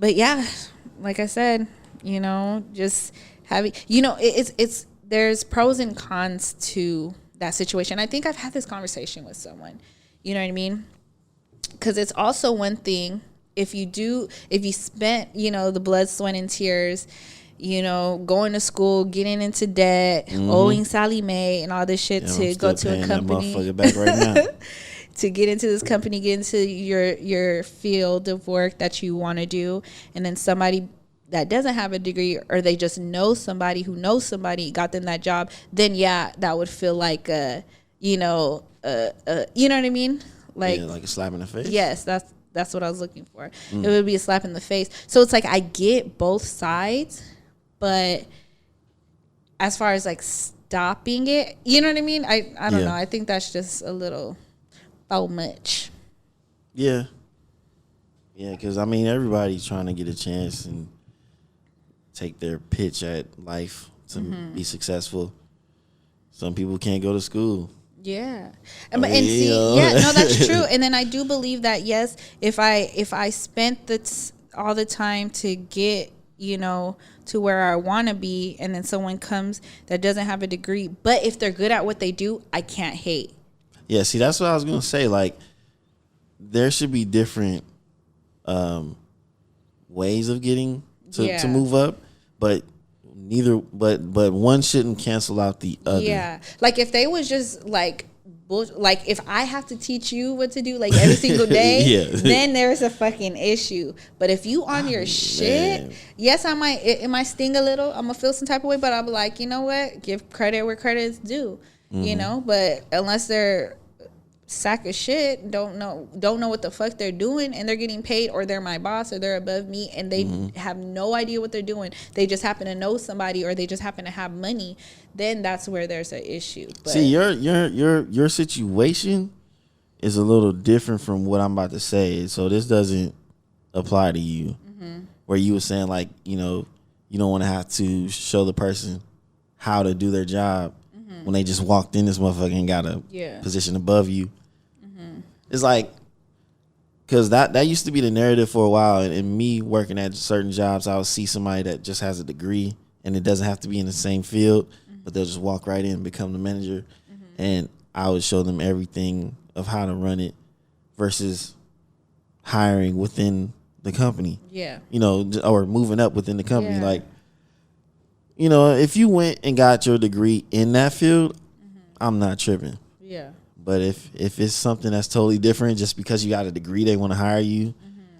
yeah, like I said, you know, just having, you know, it's there's pros and cons to that situation. I think I've had this conversation with someone, you know what I mean? Because it's also one thing if you spent, you know, the blood, sweat, and tears, you know, going to school, getting into debt, owing Sally Mae and all this shit to go to a company. That motherfucker back right now. To get into this company, get into your field of work that you want to do, and then somebody that doesn't have a degree, or they just know somebody who knows somebody, got them that job, then yeah, that would feel like you know what I mean? Like, yeah, like a slap in the face. Yes, that's what I was looking for. It would be a slap in the face. So it's like, I get both sides, but as far as like stopping it, you know what I mean? I don't know. I think that's just a little much. Yeah, because I mean, everybody's trying to get a chance and take their pitch at life to be successful. Some people can't go to school. Yeah, no, that's true. And then I do believe that, yes, if I spent all the time to get, you know, to where I want to be, and then someone comes that doesn't have a degree, but if they're good at what they do, I can't hate. Yeah, see, that's what I was gonna say. Like, there should be different ways of getting to move up, but one shouldn't cancel out the other. Yeah, like if they was just like like if I have to teach you what to do like every single day, then there's a fucking issue. But if you on your shit, yes, it might sting a little. I'm gonna feel some type of way, but I'll be like, you know what? Give credit where credit is due. You know, but unless they're sack of shit, don't know what the fuck they're doing, and they're getting paid, or they're my boss, or they're above me, and they have no idea what they're doing. They just happen to know somebody, or they just happen to have money. Then that's where there's an issue. But see, your situation is a little different from what I'm about to say. So this doesn't apply to you, where you were saying like, you know, you don't want to have to show the person how to do their job when they just walked in this motherfucker and got a position above you. It's like, because that used to be the narrative for a while, and me working at certain jobs, I would see somebody that just has a degree and it doesn't have to be in the same field, but they'll just walk right in and become the manager, and I would show them everything of how to run it versus hiring within the company. Yeah. You know, or moving up within the company. Yeah. Like, you know, if you went and got your degree in that field, I'm not tripping. Yeah. But if it's something that's totally different, just because you got a degree, they want to hire you.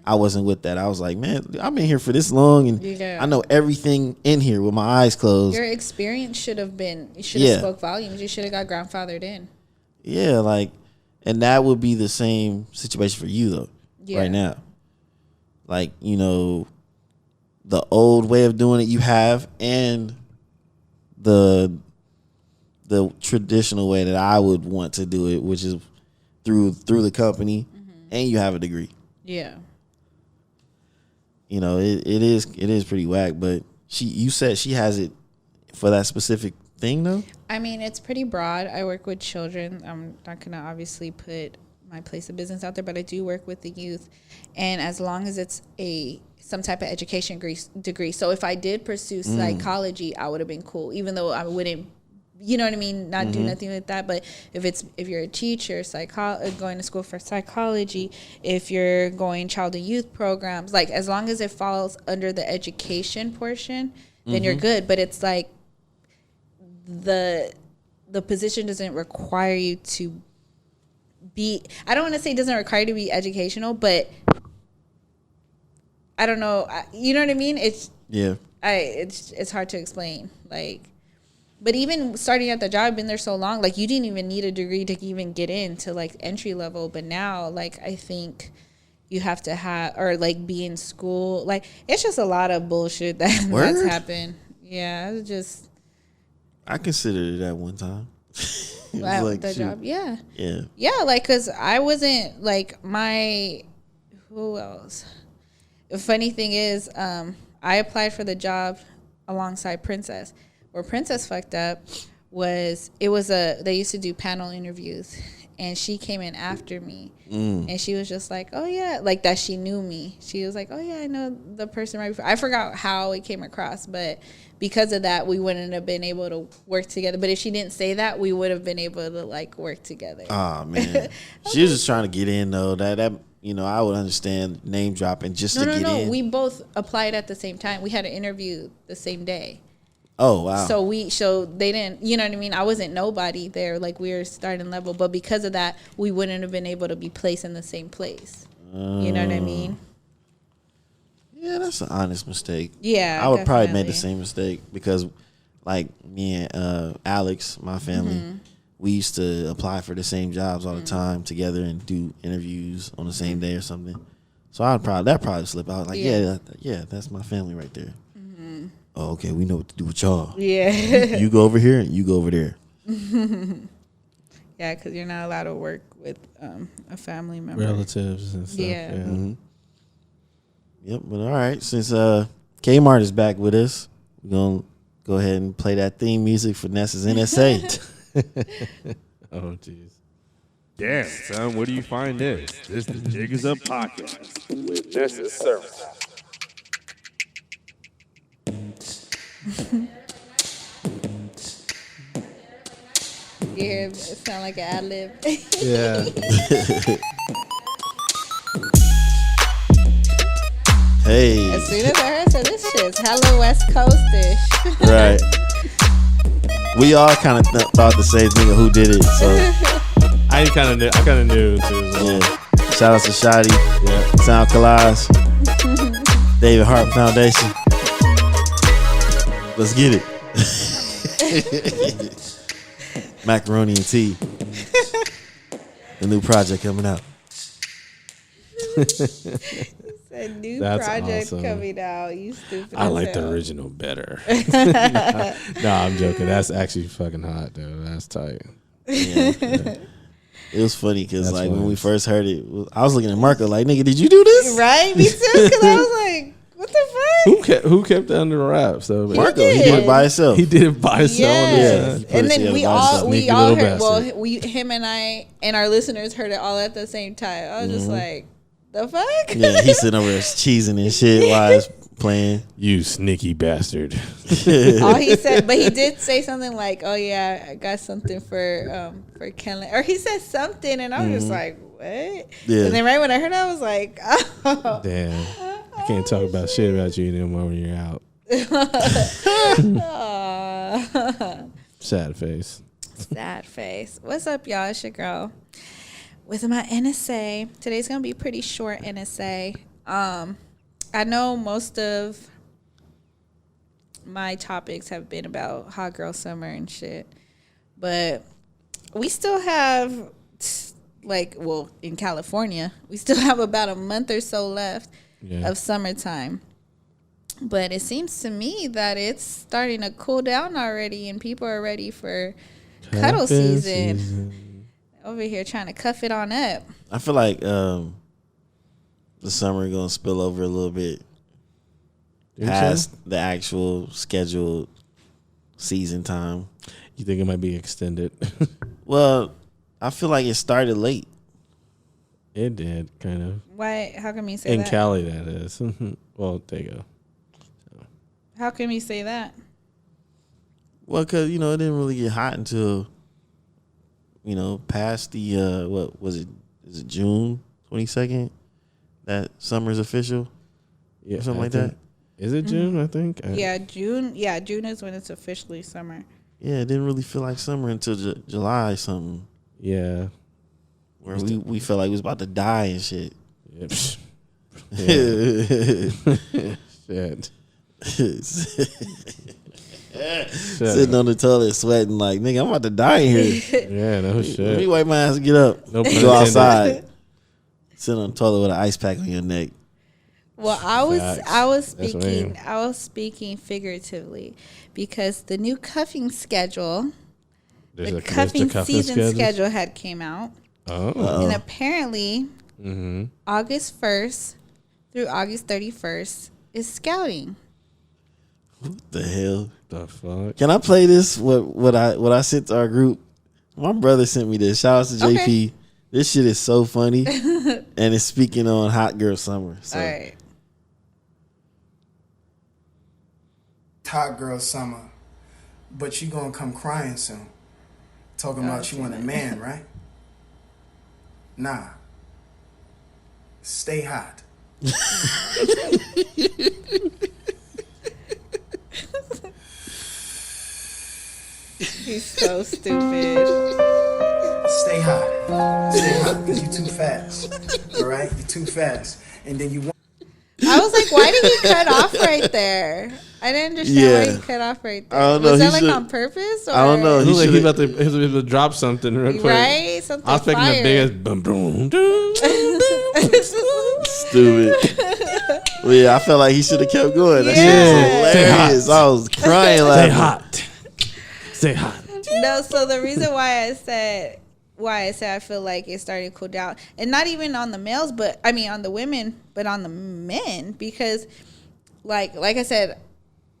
I wasn't with that. I was like, man, I've been here for this long, and I know everything in here with my eyes closed. Your experience should have spoke volumes. You should have got grandfathered in. Yeah, like, and that would be the same situation for you though, right now. Like, you know, the old way of doing it you have, and the traditional way that I would want to do it, which is through the company, and you have a degree. Yeah. You know, it is pretty whack, but you said she has it for that specific thing though? I mean, it's pretty broad. I work with children. I'm not going to obviously put my place of business out there, but I do work with the youth. And as long as it's some type of education degree. So if I did pursue psychology, I would have been cool, even though I wouldn't, you know what I mean, not do nothing with that. But if you're a teacher, going to school for psychology, if you're going child and youth programs, like as long as it falls under the education portion, then you're good. But it's like the position doesn't require you to be, I don't want to say it doesn't require you to be educational, but I don't know, you know what I mean? It's hard to explain, like. But even starting at the job, I've been there so long, like you didn't even need a degree to even get into like entry level. But now, like I think you have to have, or like be in school. Like it's just a lot of bullshit that's happened. Yeah, it's just. I considered it at one time. Wow, like, the job, yeah. Like because I wasn't like who else? The funny thing is, I applied for the job alongside Princess. Where Princess fucked up was they used to do panel interviews, and she came in after me, and she was just like, oh yeah, like that she knew me. She was like, oh yeah, I know the person right before. I forgot how it came across, but because of that, we wouldn't have been able to work together. But if she didn't say that, we would have been able to like work together. Oh man, she was just trying to get in though. That you know, I would understand name dropping just to get in. No, we both applied at the same time. We had an interview the same day. Oh, wow. So they didn't, you know what I mean? I wasn't nobody there. Like, we were starting level. But because of that, we wouldn't have been able to be placed in the same place. You know what I mean? Yeah, that's an honest mistake. Yeah, I would probably make the same mistake because, like, me and Alex, my family, we used to apply for the same jobs all the time together and do interviews on the same day or something. So that probably slip out. Like, yeah, that's my family right there. Oh, okay, we know what to do with y'all. Yeah. You go over here and you go over there. Yeah, because you're not allowed to work with a family member. Relatives and stuff. Yeah. Yep, but all right. Since Kmart is back with us, we're going to go ahead and play that theme music for Nessa's NSA. Oh, jeez. Damn, son, where do you find this? This is the Jig Is Up podcast with Nessa's Service. You hear it sound like an ad-lib. Yeah. Hey. As soon as I heard so this shit's hella West Coast-ish. Right. We all kind of thought the same thing of who did it. So I kind of knew too. As well. Yeah. Shout out to Shotty. Yeah. Sound Collage. David Hart Foundation. Let's get it. Macaroni Tea. The new project coming out. A new project awesome. Coming out. You stupid. I like the original better. No, I'm joking. That's actually fucking hot, though. That's tight. Yeah. It was funny because like when we first heard it, I was looking at Marco like, nigga, did you do this? Right? Me too. Because I was like, what the fuck? Who kept it under wraps? So Marco, he did it by himself. He did it by himself. Yes. And then we all heard. Bastard. Well, him and I and our listeners heard it all at the same time. I was just like, the fuck? Yeah, he's sitting over there cheesing and shit while he's playing. You sneaky bastard. All he said, but he did say something like, "Oh yeah, I got something for Kellen," or he said something, and I was just like, "What?" Yeah. And then right when I heard it, I was like, "Oh, damn, I can't talk about shit about you anymore when you're out." Sad face. Sad face. What's up, y'all? It's your girl with my NSA. Today's gonna be pretty short NSA. I know most of my topics have been about hot girl summer and shit, but we still have, in California, we still have about a month or so left of summertime. But it seems to me that it's starting to cool down already, and people are ready for cuddle season. Over here trying to cuff it on up. I feel like the summer gonna spill over a little bit past the actual scheduled season time. You think it might be extended? Well, I feel like it started late. It did, kind of. Why? How come you say that? In Cali, that is. Well, there you go. How come you say that? Well, because, it didn't really get hot until, past the, what was it? Is it June 22nd? That summer's official? Yeah, or something like that? Is it June, I think? Yeah, June. Yeah, June is when it's officially summer. Yeah, it didn't really feel like summer until July something. Yeah. Where we felt like we was about to die and shit. Yep. Shit. Sitting on the toilet sweating like, nigga, I'm about to die in here. Yeah, no shit. Let me wipe my ass and get up. No go outside. Sit on the toilet with an ice pack on your neck. Well, I was speaking figuratively because the new cuffing schedule, the cuffing season schedule had came out. Oh. And apparently August 1st through August 31st is scouting. What the hell? The fuck? Can I play this? What I sent to our group? My brother sent me this. Shout out to JP. Okay. This shit is so funny. And it's speaking on hot girl summer. So. All right. Hot girl summer, but you gonna come crying soon. Talking about you want a man, right? Nah. Stay hot. He's so stupid. Stay hot, because you're too fast. All right? You're too fast. And then you want... I was like, why did he cut off right there? I didn't understand why he cut off right there. I don't know. Was that on purpose? Or? I don't know. He was like he was about to drop something real quick. Right? Something I was expecting fire. a big ass boom boom. Stupid. Well, yeah, I felt like he should have kept going. That shit was hilarious. I was crying laughing. Stay hot. No, so the reason why I said I feel like it's starting to cool down, and not even on the males, but I mean on the women, but on the men, because like I said,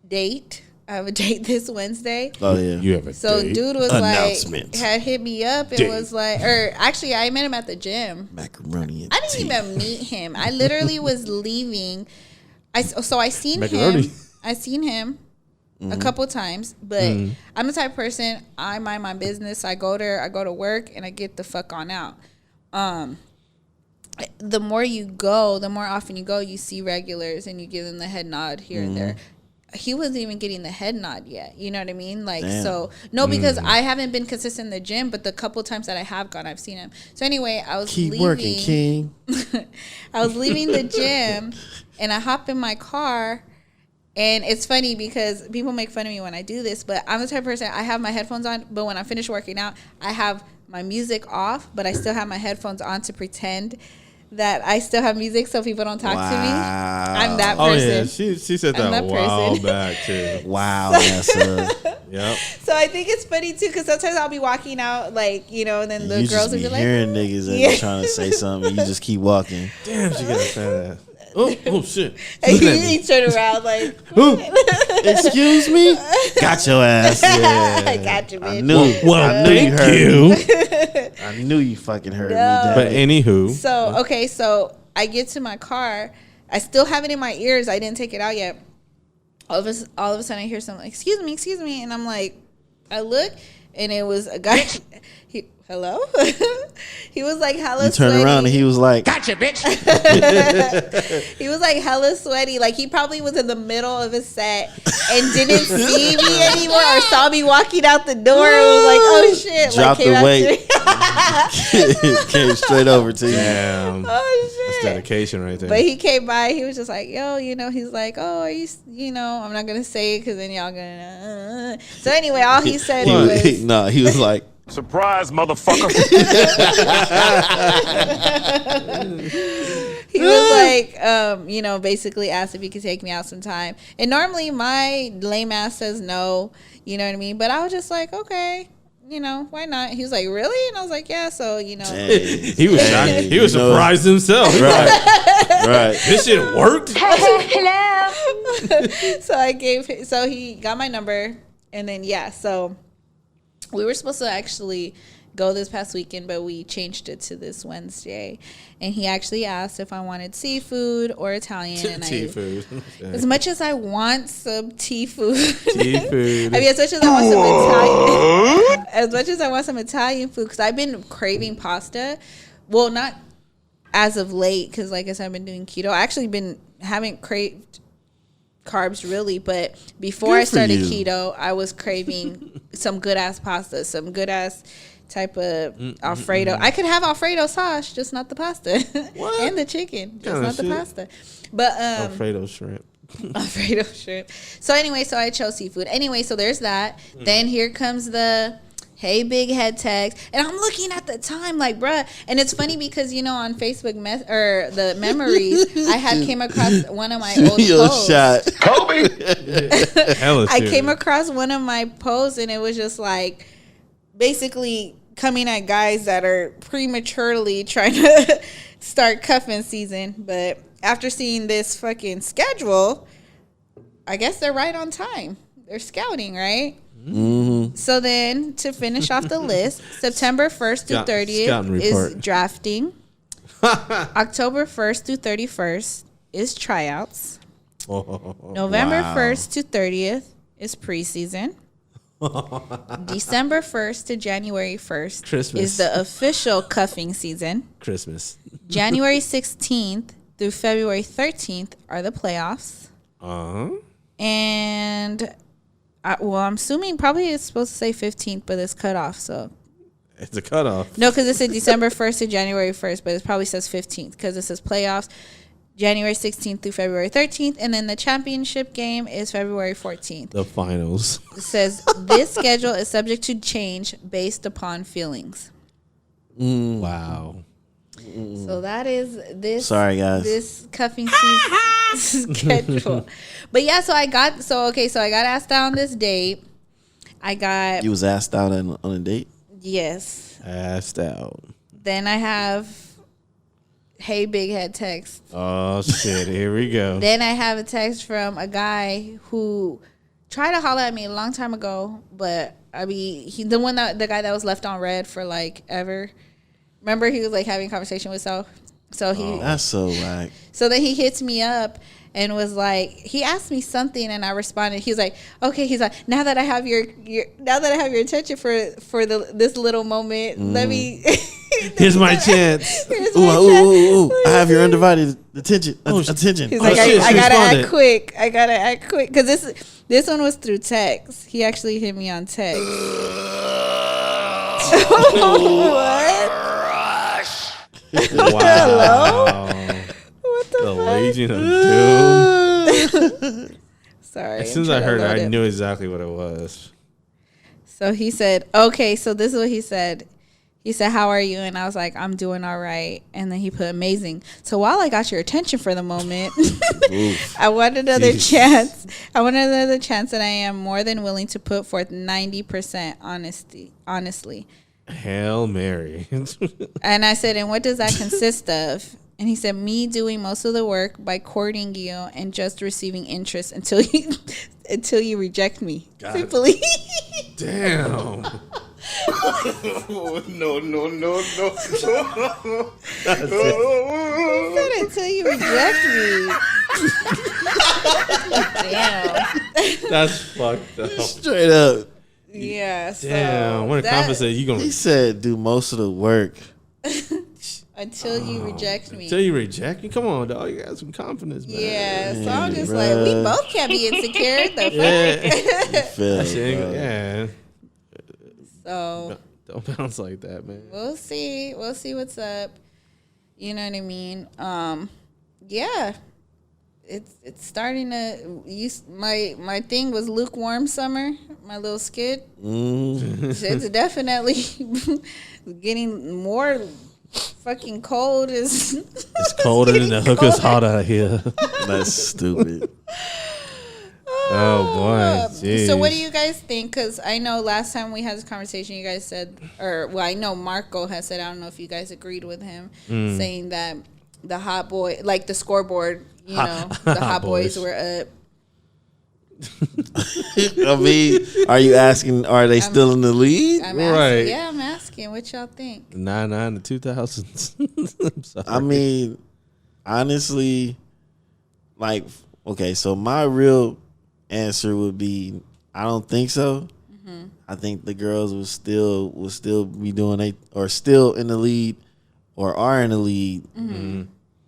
date. I have a date this Wednesday. Oh yeah, you have a so date. Dude was like had hit me up and was like, or actually I met him at the gym. Macaroni I didn't even meet him. I literally was leaving. I seen Macaroni. him. I seen him a couple times, but I'm the type of person, I mind my business. I go there, I go to work, and I get the fuck on out. The more you go, the more often you go, you see regulars and you give them the head nod here and there. He wasn't even getting the head nod yet. You know what I mean? Like, damn. so, no, because I haven't been consistent in the gym, but the couple times that I have gone, I've seen him. So anyway, I was Keep leaving. working, King. I was leaving the gym and I hop in my car. And it's funny because people make fun of me when I do this, but I'm the type of person, I have my headphones on, but when I finish working out, I have my music off, but I still have my headphones on to pretend that I still have music so people don't talk to me. I'm that person. Oh yeah, she said that a while back too. Wow, Nessa. Yep. So I think it's funny too, because sometimes I'll be walking out, like, you know, and then the you girls just will be be like, hearing niggas that be trying to say something. And you just keep walking. Damn, she got a fat ass. Oh shit! and he turn around like, excuse me? Got your ass. I got you, bitch. I knew. Well, I knew you heard me. you. I knew you fucking heard me. But anywho, So okay, so I get to my car. I still have it in my ears. I didn't take it out yet. All of a sudden, I hear something like, excuse me, and I'm like, I look, and it was a guy. Hello? He was like hella you turn sweaty. around and he was like, Gotcha, bitch. He was like hella sweaty. Like he probably was in the middle of his set and didn't see me anymore or saw me walking out the door. It was like, oh shit. Dropped like, the weight. Came straight over to you. damn, Oh shit. that's dedication right there. But he came by. He was just like, yo, you know, he's like, oh, are you know, I'm not going to say it because then y'all going to. So anyway, all he said was. He was like, Surprise, motherfucker. He was like, you know, basically asked if he could take me out sometime. And normally my lame ass says no, you know what I mean? But I was just like, okay, you know, why not? He was like, really? And I was like, yeah, so, you know. He was shocked. He was surprised himself. Right. This shit worked. Hello. So he got my number. And then, yeah, so we were supposed to actually go this past weekend, but we changed it to this Wednesday. And he actually asked if I wanted seafood or Italian. And Seafood. As much as I want some tea food. Seafood. I mean, as much as I want some Italian. As much as I want some Italian food, because I've been craving pasta. Well, not as of late, because like I said, I've been doing keto. I actually haven't craved carbs really, but before I started keto, I was craving some good ass pasta, some good ass type of Alfredo. I could have Alfredo sauce, just not the pasta. And the chicken, just not the pasta. But Alfredo shrimp. Alfredo shrimp. So anyway, so I chose seafood. Anyway, so there's that. Then here comes the hey big head text, and I'm looking at the time like, bruh. And it's funny because, you know, on Facebook or the memories, I had came across one of my old posts. Shot. Kobe. I came across one of my posts, and it was just like basically coming at guys that are prematurely trying to start cuffing season. But after seeing this fucking schedule, I guess they're right on time. They're scouting, right? Mm-hmm. So then, to finish off the list, September 1st through 30th is drafting. October 1st through 31st is tryouts. November 1st to 30th is preseason. December 1st to January 1st is the official cuffing season. Christmas. January 16th through February 13th are the playoffs. And I'm assuming probably it's supposed to say 15th, but it's cut off. So it's a cutoff. No, because it said December 1st to January 1st, but it probably says 15th because it says playoffs January 16th through February 13th, and then the championship game is February 14th. The finals. It says this schedule is subject to change based upon feelings. Wow. So that is this. Sorry, guys. This cuffing season schedule. But yeah, so I got asked out on this date. You was asked out on a date? Yes. Asked out. Then I have hey big head text. Oh shit, here we go. Then I have a text from a guy who tried to holler at me a long time ago, but I mean the guy that was left on red for like ever. Remember, he was like having a conversation with self. So that's so whack. So then he hits me up and was like, he asked me something, and I responded. He was like, okay. He's like, now that I have your attention for this little moment, let me. Here's my chance. Ooh, I have your undivided attention. Attention. He's like, I gotta act quick. Because this one was through text. He actually hit me on text. What? Wow. What the Legion of Doom. Sorry. As soon as I heard it, I knew exactly what it was. So he said, okay, so this is what he said. He said, "How are you?" And I was like, "I'm doing all right." And then he put amazing. So while I got your attention for the moment, I want another chance. I want another chance, and I am more than willing to put forth 90% honestly. Hail Mary. And I said, "And what does that consist of?" And he said, "Me doing most of the work by courting you and just receiving interest until you reject me." God. Simply. Damn. No. He said until you reject me. Damn. That's fucked up. Straight up. Yeah. Damn. What a compensate you gonna? He said, "Do most of the work until you reject me." Until you reject me? Come on, dog. You got some confidence, man. Yeah. So I'm just like, we both can't be insecure. The fuck? Yeah. So don't bounce like that, man. We'll see what's up. You know what I mean? Yeah. It's starting to my thing was lukewarm summer, my little skit. It's definitely getting more fucking cold. It's colder than the hookah's hot out here. That's stupid. Oh boy. Jeez. So what do you guys think? Because I know last time we had this conversation, you guys said, I know Marco has said, I don't know if you guys agreed with him, saying that the hot boy, like the scoreboard, the hot boys were up. I mean, are you asking, are they still in the lead? Right. I'm asking what y'all think. 99 to 2000s. I'm sorry. I mean, honestly, like, okay, so my real answer would be, I don't think so. Mm-hmm. I think the girls will still be doing or still in the lead or are in the lead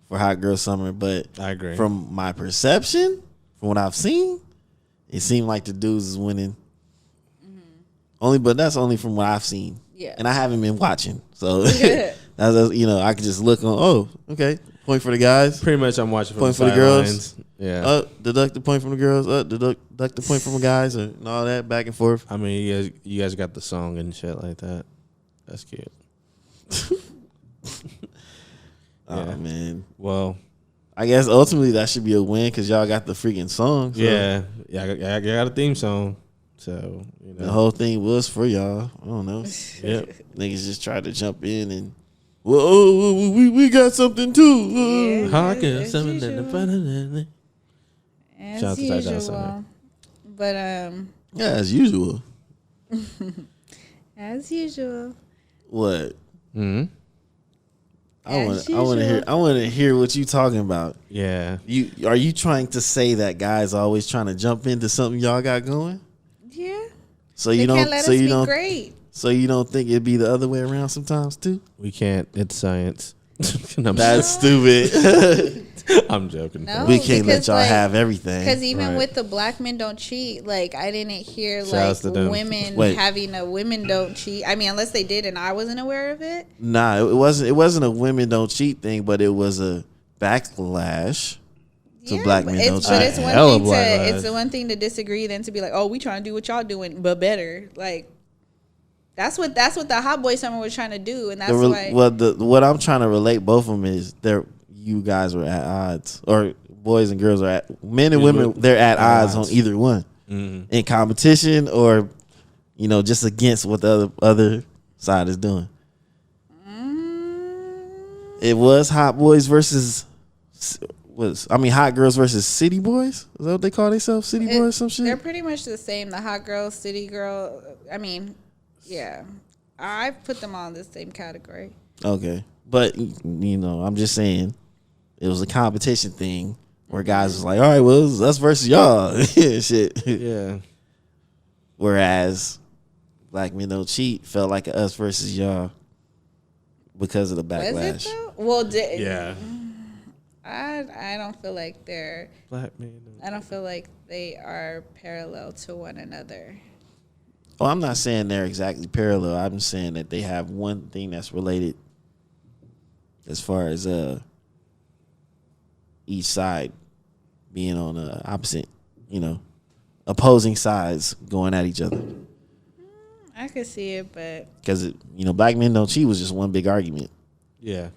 for Hot Girl Summer. But I agree. From my perception, from what I've seen, it seemed like the dudes is winning. But that's only from what I've seen. Yeah. And I haven't been watching, so that's I could just look on. Oh, okay. Point for the guys. Pretty much, I'm watching. Point for the girls. Yeah. Deduct the point from the girls. Deduct the point from the guys, and all that back and forth. I mean, you guys got the song and shit like that. That's cute. Oh man. Well, I guess ultimately that should be a win because y'all got the freaking song. So. Yeah. I got a theme song. So the whole thing was for y'all. I don't know. Yep. Niggas just tried to jump in and. Whoa, we got something too. Hot Girl Summer. As usual. But yeah, as usual. As usual. What? Hmm. I want to hear what you talking about. Yeah. Are you trying to say that guys always trying to jump into something y'all got going? Yeah. So you don't. Can't let so us you be don't. Great. So you don't think it'd be the other way around sometimes too? We can't. It's science. That's stupid. I'm joking. No, we can't let y'all have everything. Because even with the Black Men Don't Cheat, like I didn't hear women having a women don't cheat. I mean, unless they did and I wasn't aware of it. Nah, it wasn't a women don't cheat thing, but it was a backlash to Black Men Don't Cheat. But it's one thing to disagree than to be like, oh, we trying to do what y'all doing, but better. Like that's what the Hot Boy Summer was trying to do, and that's why. Well, what I'm trying to relate both of them is you guys were at odds, or boys and girls are at men and women. They're at odds on either one in competition, or just against what the other side is doing. It was Hot Boys versus Hot Girls versus City Boys. Is that what they call themselves? City Boys, some shit. They're pretty much the same. The Hot Girl, City Girl. I mean, yeah, I put them all in the same category. Okay, but I'm just saying. It was a competition thing where guys was like, all right, well, it's us versus y'all. Shit. Yeah. Whereas Black Men Don't Cheat felt like a us versus y'all because of the backlash. Was it though? Well, yeah. I don't feel like they're Black men. I don't feel like they are parallel to one another. Oh, I'm not saying they're exactly parallel. I'm saying that they have one thing that's related as far as each side being on opposite, opposing sides going at each other. I I could see it, but because black men don't cheat was just one big argument. Yeah.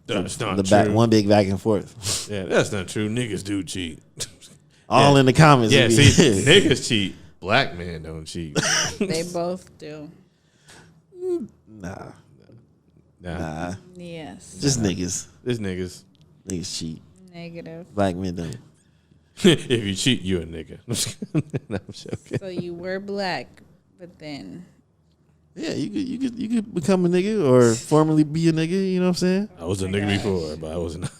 That's not the true. one big back and forth. Yeah, that's not true. Niggas do cheat. All in the comments. Yeah, see, niggas cheat. Black men don't cheat. they both do. Nah. Yes. Just niggas. Just niggas. Niggas cheat. Negative. Black men don't. If you cheat, you a nigga. No, I'm joking. So you were black, but then. Yeah, you could become a nigga or formerly be a nigga. You know what I'm saying? I was a nigga before, but I wasn't.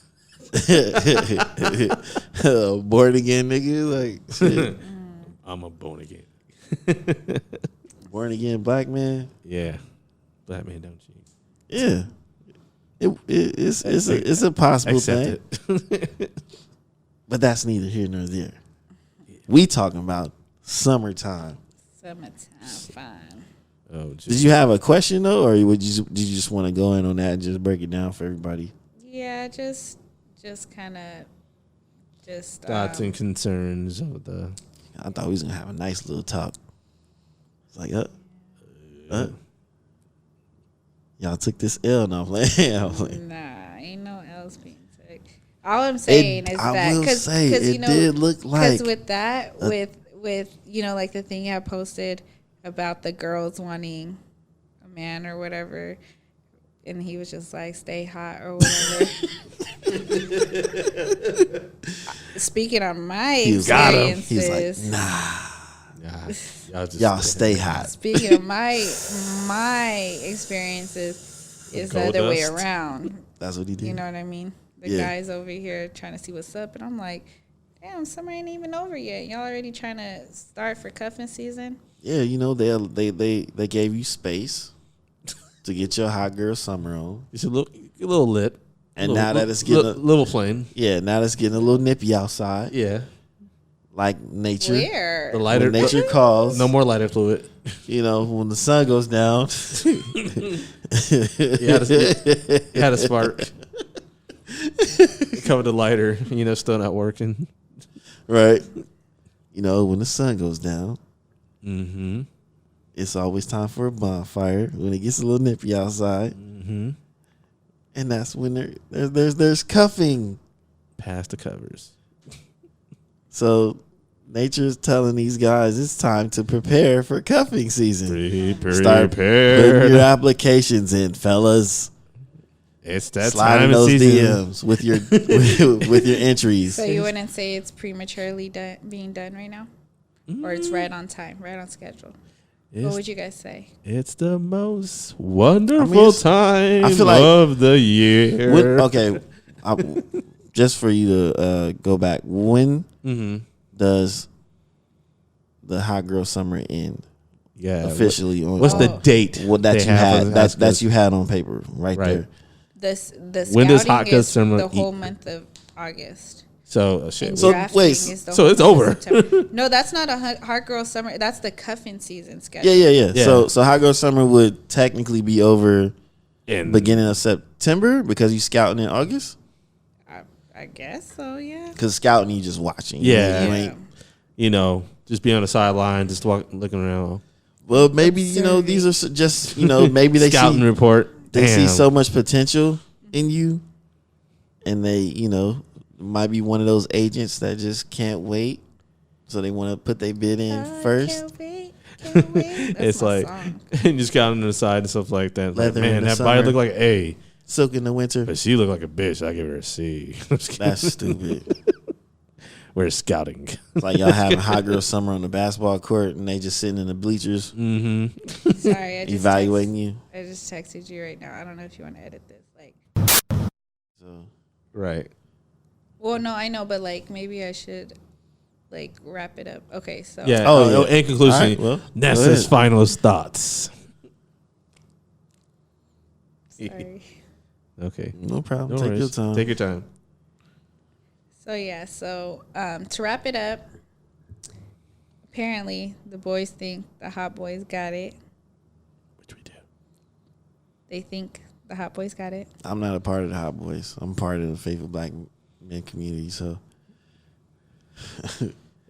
Born again nigga, like shit. I'm a born again. Born again black man. Yeah, black man don't cheat. Yeah, it's a possible thing. But that's neither here nor there. We talking about summertime. Summertime, fine. Oh, did you have a question though, or did you just want to go in on that and just break it down for everybody? Yeah, just kind of thoughts and concerns of the. I thought we was gonna have a nice little talk. It's like, y'all took this L. No, I'm playing. Nah, ain't no L's being took. All I'm saying is that because did look like because with that with like the thing I posted about the girls wanting a man or whatever, and he was just like, stay hot or whatever. Speaking on my experiences, he's like, y'all stay hot. Speaking of my experiences, it's the other way around. That's what he did. You know what I mean? The guys over here trying to see what's up, and I'm like, damn, summer ain't even over yet. Y'all already trying to start for cuffing season? Yeah, they gave you space to get your hot girl summer on. It's a little lit. And now that it's getting a little flame. Yeah, now it's getting a little nippy outside. Yeah. Like nature. Where? The lighter when nature calls. No more lighter fluid. When the sun goes down. you had a spark. Covered the lighter, still not working. Right. When the sun goes down. Mm-hmm. It's always time for a bonfire when it gets a little nippy outside. Mm-hmm. And that's when there's cuffing. Past the covers. So nature's telling these guys it's time to prepare for cuffing season. Start putting your applications in, fellas. It's that Slide time in of those season. DMs with your with your entries. So you wouldn't say it's prematurely being done right now? Or it's right on time, right on schedule? What would you guys say? It's the most wonderful time I feel like of the year. Just for you to go back, when does the hot girl summer end? Yeah, officially. What's the date? What that you had? That you had on paper right there. The When does scouting hot girl is summer the whole month of August. So shit. So wait, so it's over. No, that's not a hot girl summer. That's the cuffing season schedule. Yeah. So hot girl summer would technically be over in beginning of September because you scouting in August. I guess so. Yeah. Because scouting, you just watching. Yeah. You ain't, just be on the sideline, just looking around. Well, maybe these are just maybe they scouting report. They see so much potential in you, and they might be one of those agents that just can't wait, so they want to put their bid in first. Can't wait. It's like and just scouting on the side and stuff like that. Like, man, that summer. body looked like an A. Silk in the winter, but she looked like a bitch. I give her a C. That's stupid. We're scouting. It's like y'all having hot girl summer on the basketball court, and they just sitting in the bleachers. Mm-hmm. Sorry, I just evaluating you. I just texted you right now. I don't know if you want to edit this. Right. Well, no, I know, but maybe I should wrap it up. Okay, so yeah. Oh, in conclusion, right, well, Nessa's final thoughts. Sorry. Okay. No problem. No Take worries. your time. Take your time. So to wrap it up, apparently the boys think the hot boys got it. Which we do. They think the hot boys got it. I'm not a part of the hot boys. I'm part of the faithful black men community. So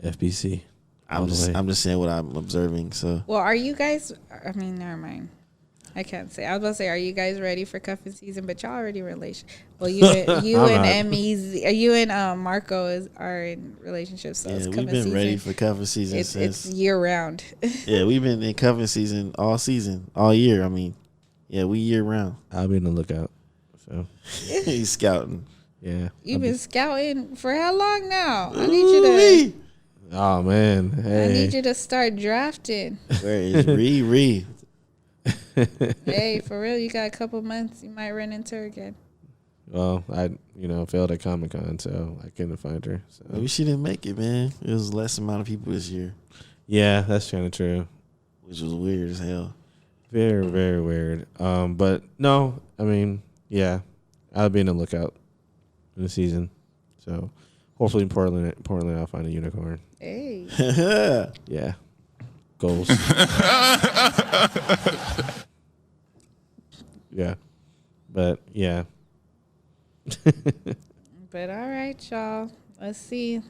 FBC. I'm just saying what I'm observing. So, well, are you guys? I mean, never mind. I can't say. I was about to say, are you guys ready for cuffing season? But y'all already in relation. Well, you and Emmy's, you and Marco are in relationships. So yeah, it's we've cuffing been season. ready for cuffing season It's year round. Yeah, we've been in cuffing season, all year. I mean, yeah, we year round. I'll be on the lookout. So he's scouting. Yeah, You've been scouting for how long now? I need you to. Oh man, hey. I need you to start drafting. Where is Riri? Hey, for real, you got a couple months. You might run into her again. Well, I failed at Comic-Con, so I couldn't find her. So. Maybe she didn't make it, man. It was less amount of people this year. Yeah, that's kind of true. Which was weird as hell. Very, very weird. But no, I mean, yeah, I'll be in the lookout in the season. So hopefully in Portland, I'll find a unicorn. Hey. Yeah. Goals. Yeah. But yeah. But all right, y'all. Let's see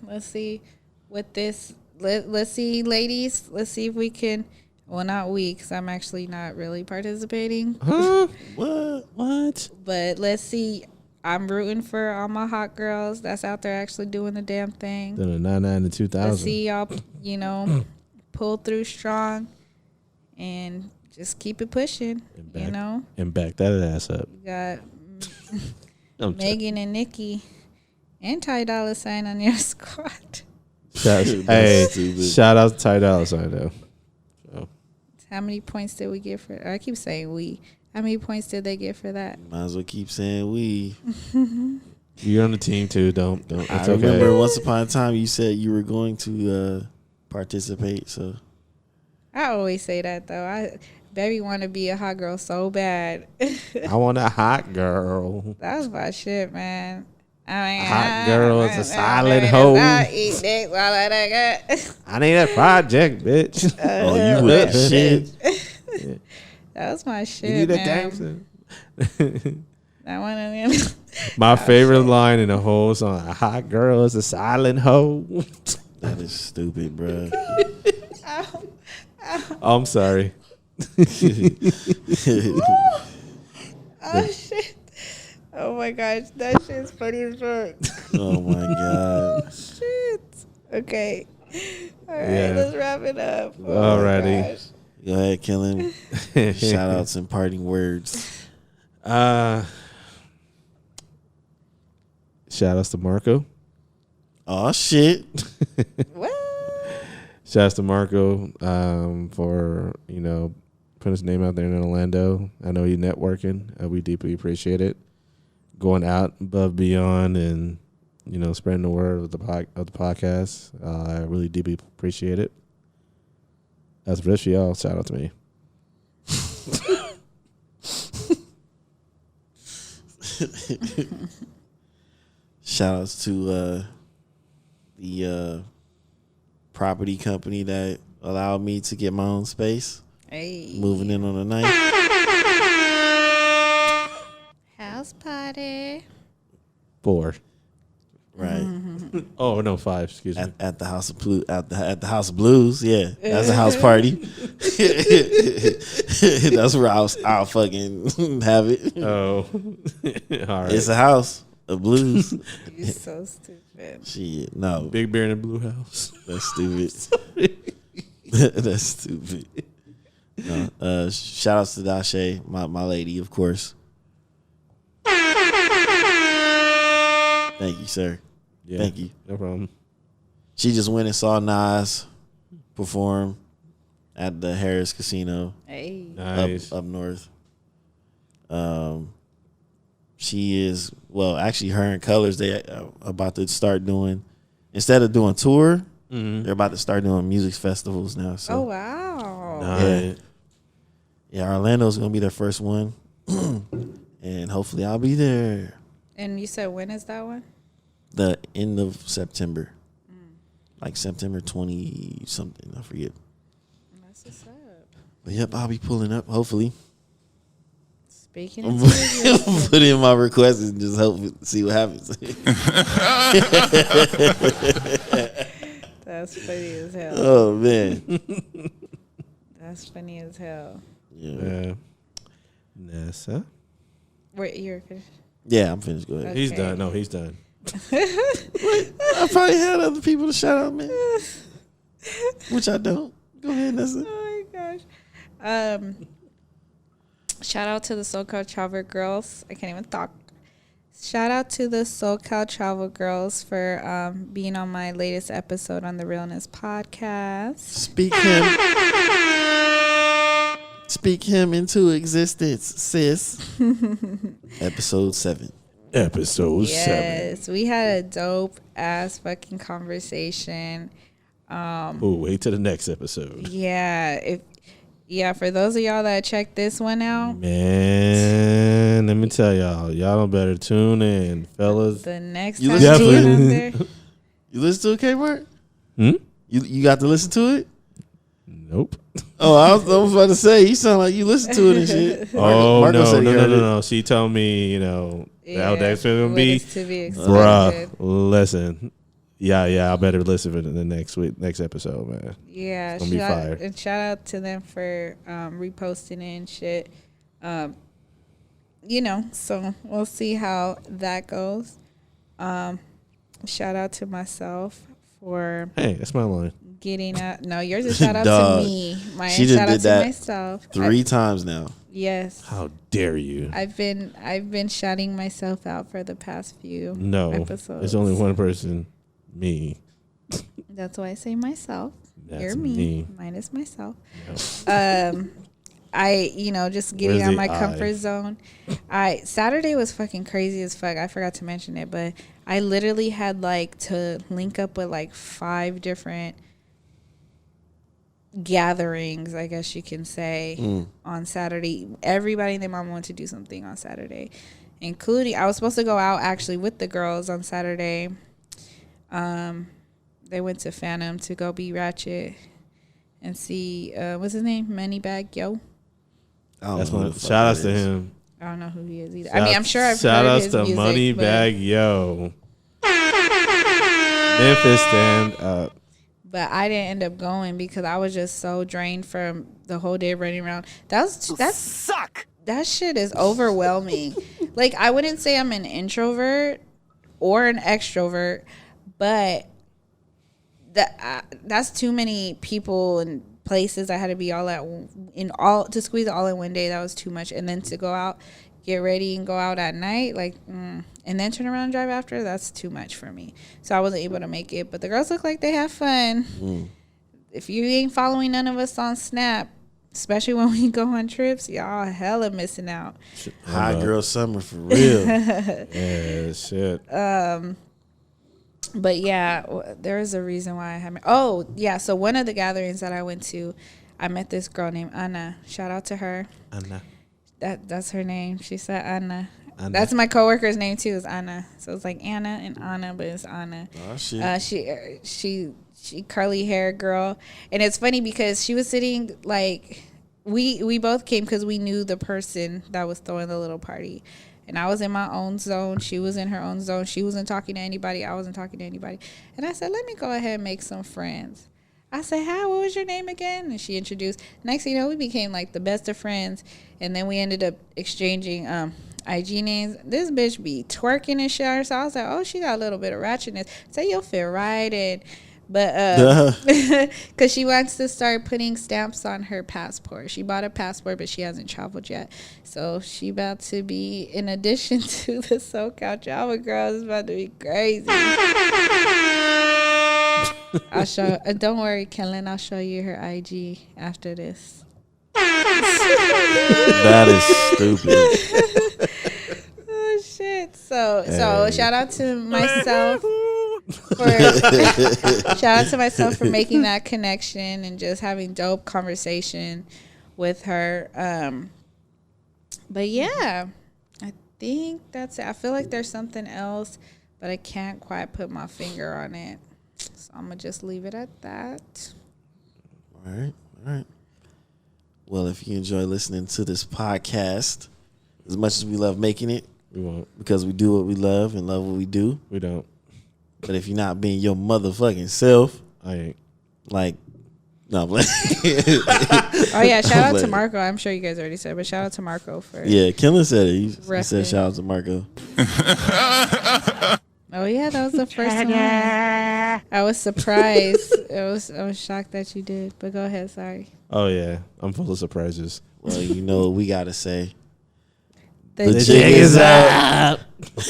what this. Let's see, ladies. Let's see if we can. Well, not we, because I'm actually not really participating. Huh? What? But let's see. I'm rooting for all my hot girls that's out there actually doing the damn thing. Then a 99 to 2000. Let's see y'all, pull through strong and just keep it pushing, And back that ass up. You got Megan and Nikki and Ty Dolla $ign on your squad. Shout out to Ty Dolla $ign though. So. How many points did we get for? I keep saying we. How many points did they get for that? Might as well keep saying we. You're on the team too. Don't. I remember once upon a time you said you were going to participate. So I always say that though. I baby want to be a hot girl so bad. I want a hot girl. That was my shit, man. I mean, hot girl is a silent hoe. Eat dick while I need a project, bitch. You with shit. Yeah. That was my shit. You need man. a gangster. That one of them. My favorite line in the whole song: "A hot girl is a silent hoe." That is stupid, bro. I'm sorry. Oh shit! Oh my gosh, that shit's funny as fuck. Oh my god. Shit. Okay. All right, let's wrap it up. Oh Alrighty. Go ahead, kill him. Shout outs and parting words. Shout outs to Marco. Oh shit. What? Shout outs to Marco for putting his name out there in Orlando. I know you're networking. We deeply appreciate it. Going out above beyond and spreading the word of the podcast. I really deeply appreciate it. As for this for y'all, shout out to me. Shout outs to the property company that allowed me to get my own space. Hey. Moving in on the night. House party. 4. Right. Oh no, 5. Excuse me. At the House of at the House of Blues, yeah, that's a house party. That's where I'll fucking have it. Oh, all right. It's a house of blues. You're so stupid. Shit, no. Big Bear in the Blue House. That's stupid. That's stupid. No. Shout outs to Dashe, my lady, of course. Thank you, sir. Yeah, thank you. No problem. She just went and saw Nas perform at the Harris Casino. Hey. Nice. Up north. She is, actually her and Colors, they about to start doing, instead of doing tour, they're about to start doing music festivals now. So. Oh, wow. Nice. Yeah, Orlando's going to be their first one. And hopefully I'll be there. And you said when is that one? The end of September. Like September 20 something, I forget. That's what's up. But yep, I'll be pulling up, hopefully. Speaking I'm of put in my request and just see what happens. That That's funny as hell. Oh man. That's funny as hell. Yeah. Nessa. Wait, you're finished? Yeah, I'm finished. Go ahead. He's Okay. done. No, he's done. I probably had other people to shout out, man. Which I don't. Go ahead, Nessa. Oh my gosh. Shout out to the SoCal Travel Girls. I can't even talk. Shout out to the SoCal Travel Girls for being on my latest episode on the Realness podcast. Speak him into existence, sis. Episode 7. Episode 7. Yes, we had a dope ass fucking conversation. Wait till the next episode. Yeah, for those of y'all that checked this one out, Man, let me tell y'all better tune in, fellas. the next You time listen we to get it? out there, You listen to it, Kmart? Hmm? You got to listen to it? Nope. Oh, I was about to say, you sound like you listen to it and shit. Marco said he heard it. No. She told me, how that's going to what be. is to be expected. Bruh, listen. Yeah, I better listen to the next episode, man. Yeah, It's gonna be fire. and shout out to them for reposting it and shit. So we'll see how that goes. Shout out to myself for Hey, that's my line. getting out. No, yours is shout out Dog. to me. My She shout done out did to that myself. 3 times now. Yes. How dare you? I've been shouting myself out for the past few episodes. There's only one person, me. That's why I say myself. That's You're me. me. Mine is myself. No. I just getting Where's out the my I? comfort zone. Saturday was fucking crazy as fuck. I forgot to mention it, but I literally had to link up with 5 different gatherings, I guess you can say, on Saturday. Everybody and their mom wanted to do something on Saturday, including I was supposed to go out actually with the girls on Saturday. They went to Phantom to go be ratchet and see what's his name, Moneybag Yo. That's my shout outs to him. I don't know who he is either. I'm sure I've shout heard outs his to music, Moneybag Yo. Memphis stand up. But I didn't end up going because I was just so drained from the whole day running around. That shit is overwhelming. I wouldn't say I'm an introvert or an extrovert, but that's too many people and places I had to be to squeeze it all in one day. That was too much. And then to go out, get ready and go out at night, and then turn around and drive after, that's too much for me. So I wasn't able to make it. But the girls look like they have fun. If you ain't following none of us on Snap, especially when we go on trips, y'all hella missing out. Hot girl summer for real. Yeah, shit. But yeah, there is a reason why I haven't. So one of the gatherings that I went to, I met this girl named Anna. Shout out to her. Anna. That's her name. She said Anna. That's my coworker's name too, is Anna. So it's like Anna and Anna, but it's Anna. Oh shit. She curly hair girl, and it's funny because she was sitting we both came because we knew the person that was throwing the little party. And I was in my own zone. She was in her own zone. She wasn't talking to anybody. I wasn't talking to anybody. And I said, let me go ahead and make some friends. I said, hi, what was your name again? And she introduced. Next thing you know, we became the best of friends. And then we ended up exchanging IG names. This bitch be twerking and shit. So I was like, oh, she got a little bit of ratchetness. So you'll fit right in. But because she wants to start putting stamps on her passport. She bought a passport, but she hasn't traveled yet. So she about to be, in addition to the SoCal Travel Girls, it's about to be crazy. I'll show. Don't worry, Kellen. I'll show you her IG after this. That is stupid. Oh shit! So shout out to myself. Shout out to myself for making that connection and just having dope conversation with her. But yeah, I think that's it. I feel like there's something else, but I can't quite put my finger on it. So I'm going to just leave it at that. All right. Well, if you enjoy listening to this podcast, as much as we love making it, we won't. Because we do what we love and love what we do. We don't. But if you're not being your motherfucking self, I ain't. Like, no. But Oh yeah, shout out to Marco. I'm sure you guys already said, but shout out to Marco for. Yeah, Killen said it. He Repping. said shout out to Marco. Oh yeah, that was the first one. I was surprised. I was shocked that you did. But go ahead. Sorry. Oh yeah, I'm full of surprises. Well, you know what we gotta say. The jig is up.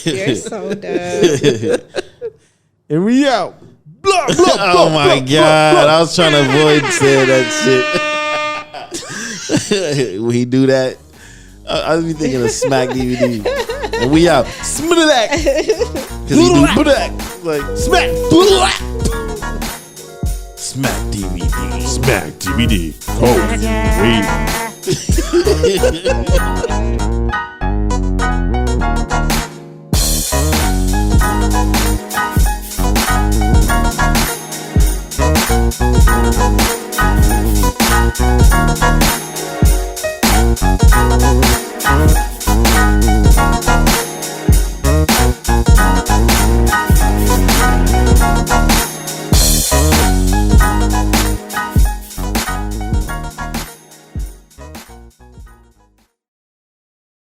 You're so dumb. And we out. Blah, blah, Oh my God! I was trying to avoid saying that shit. When he do that, I was be thinking of Smack DVD. And we out. Smack. Because he do Smack. Like Smack. Smack DVD. Smack DVD. Oh, Wait.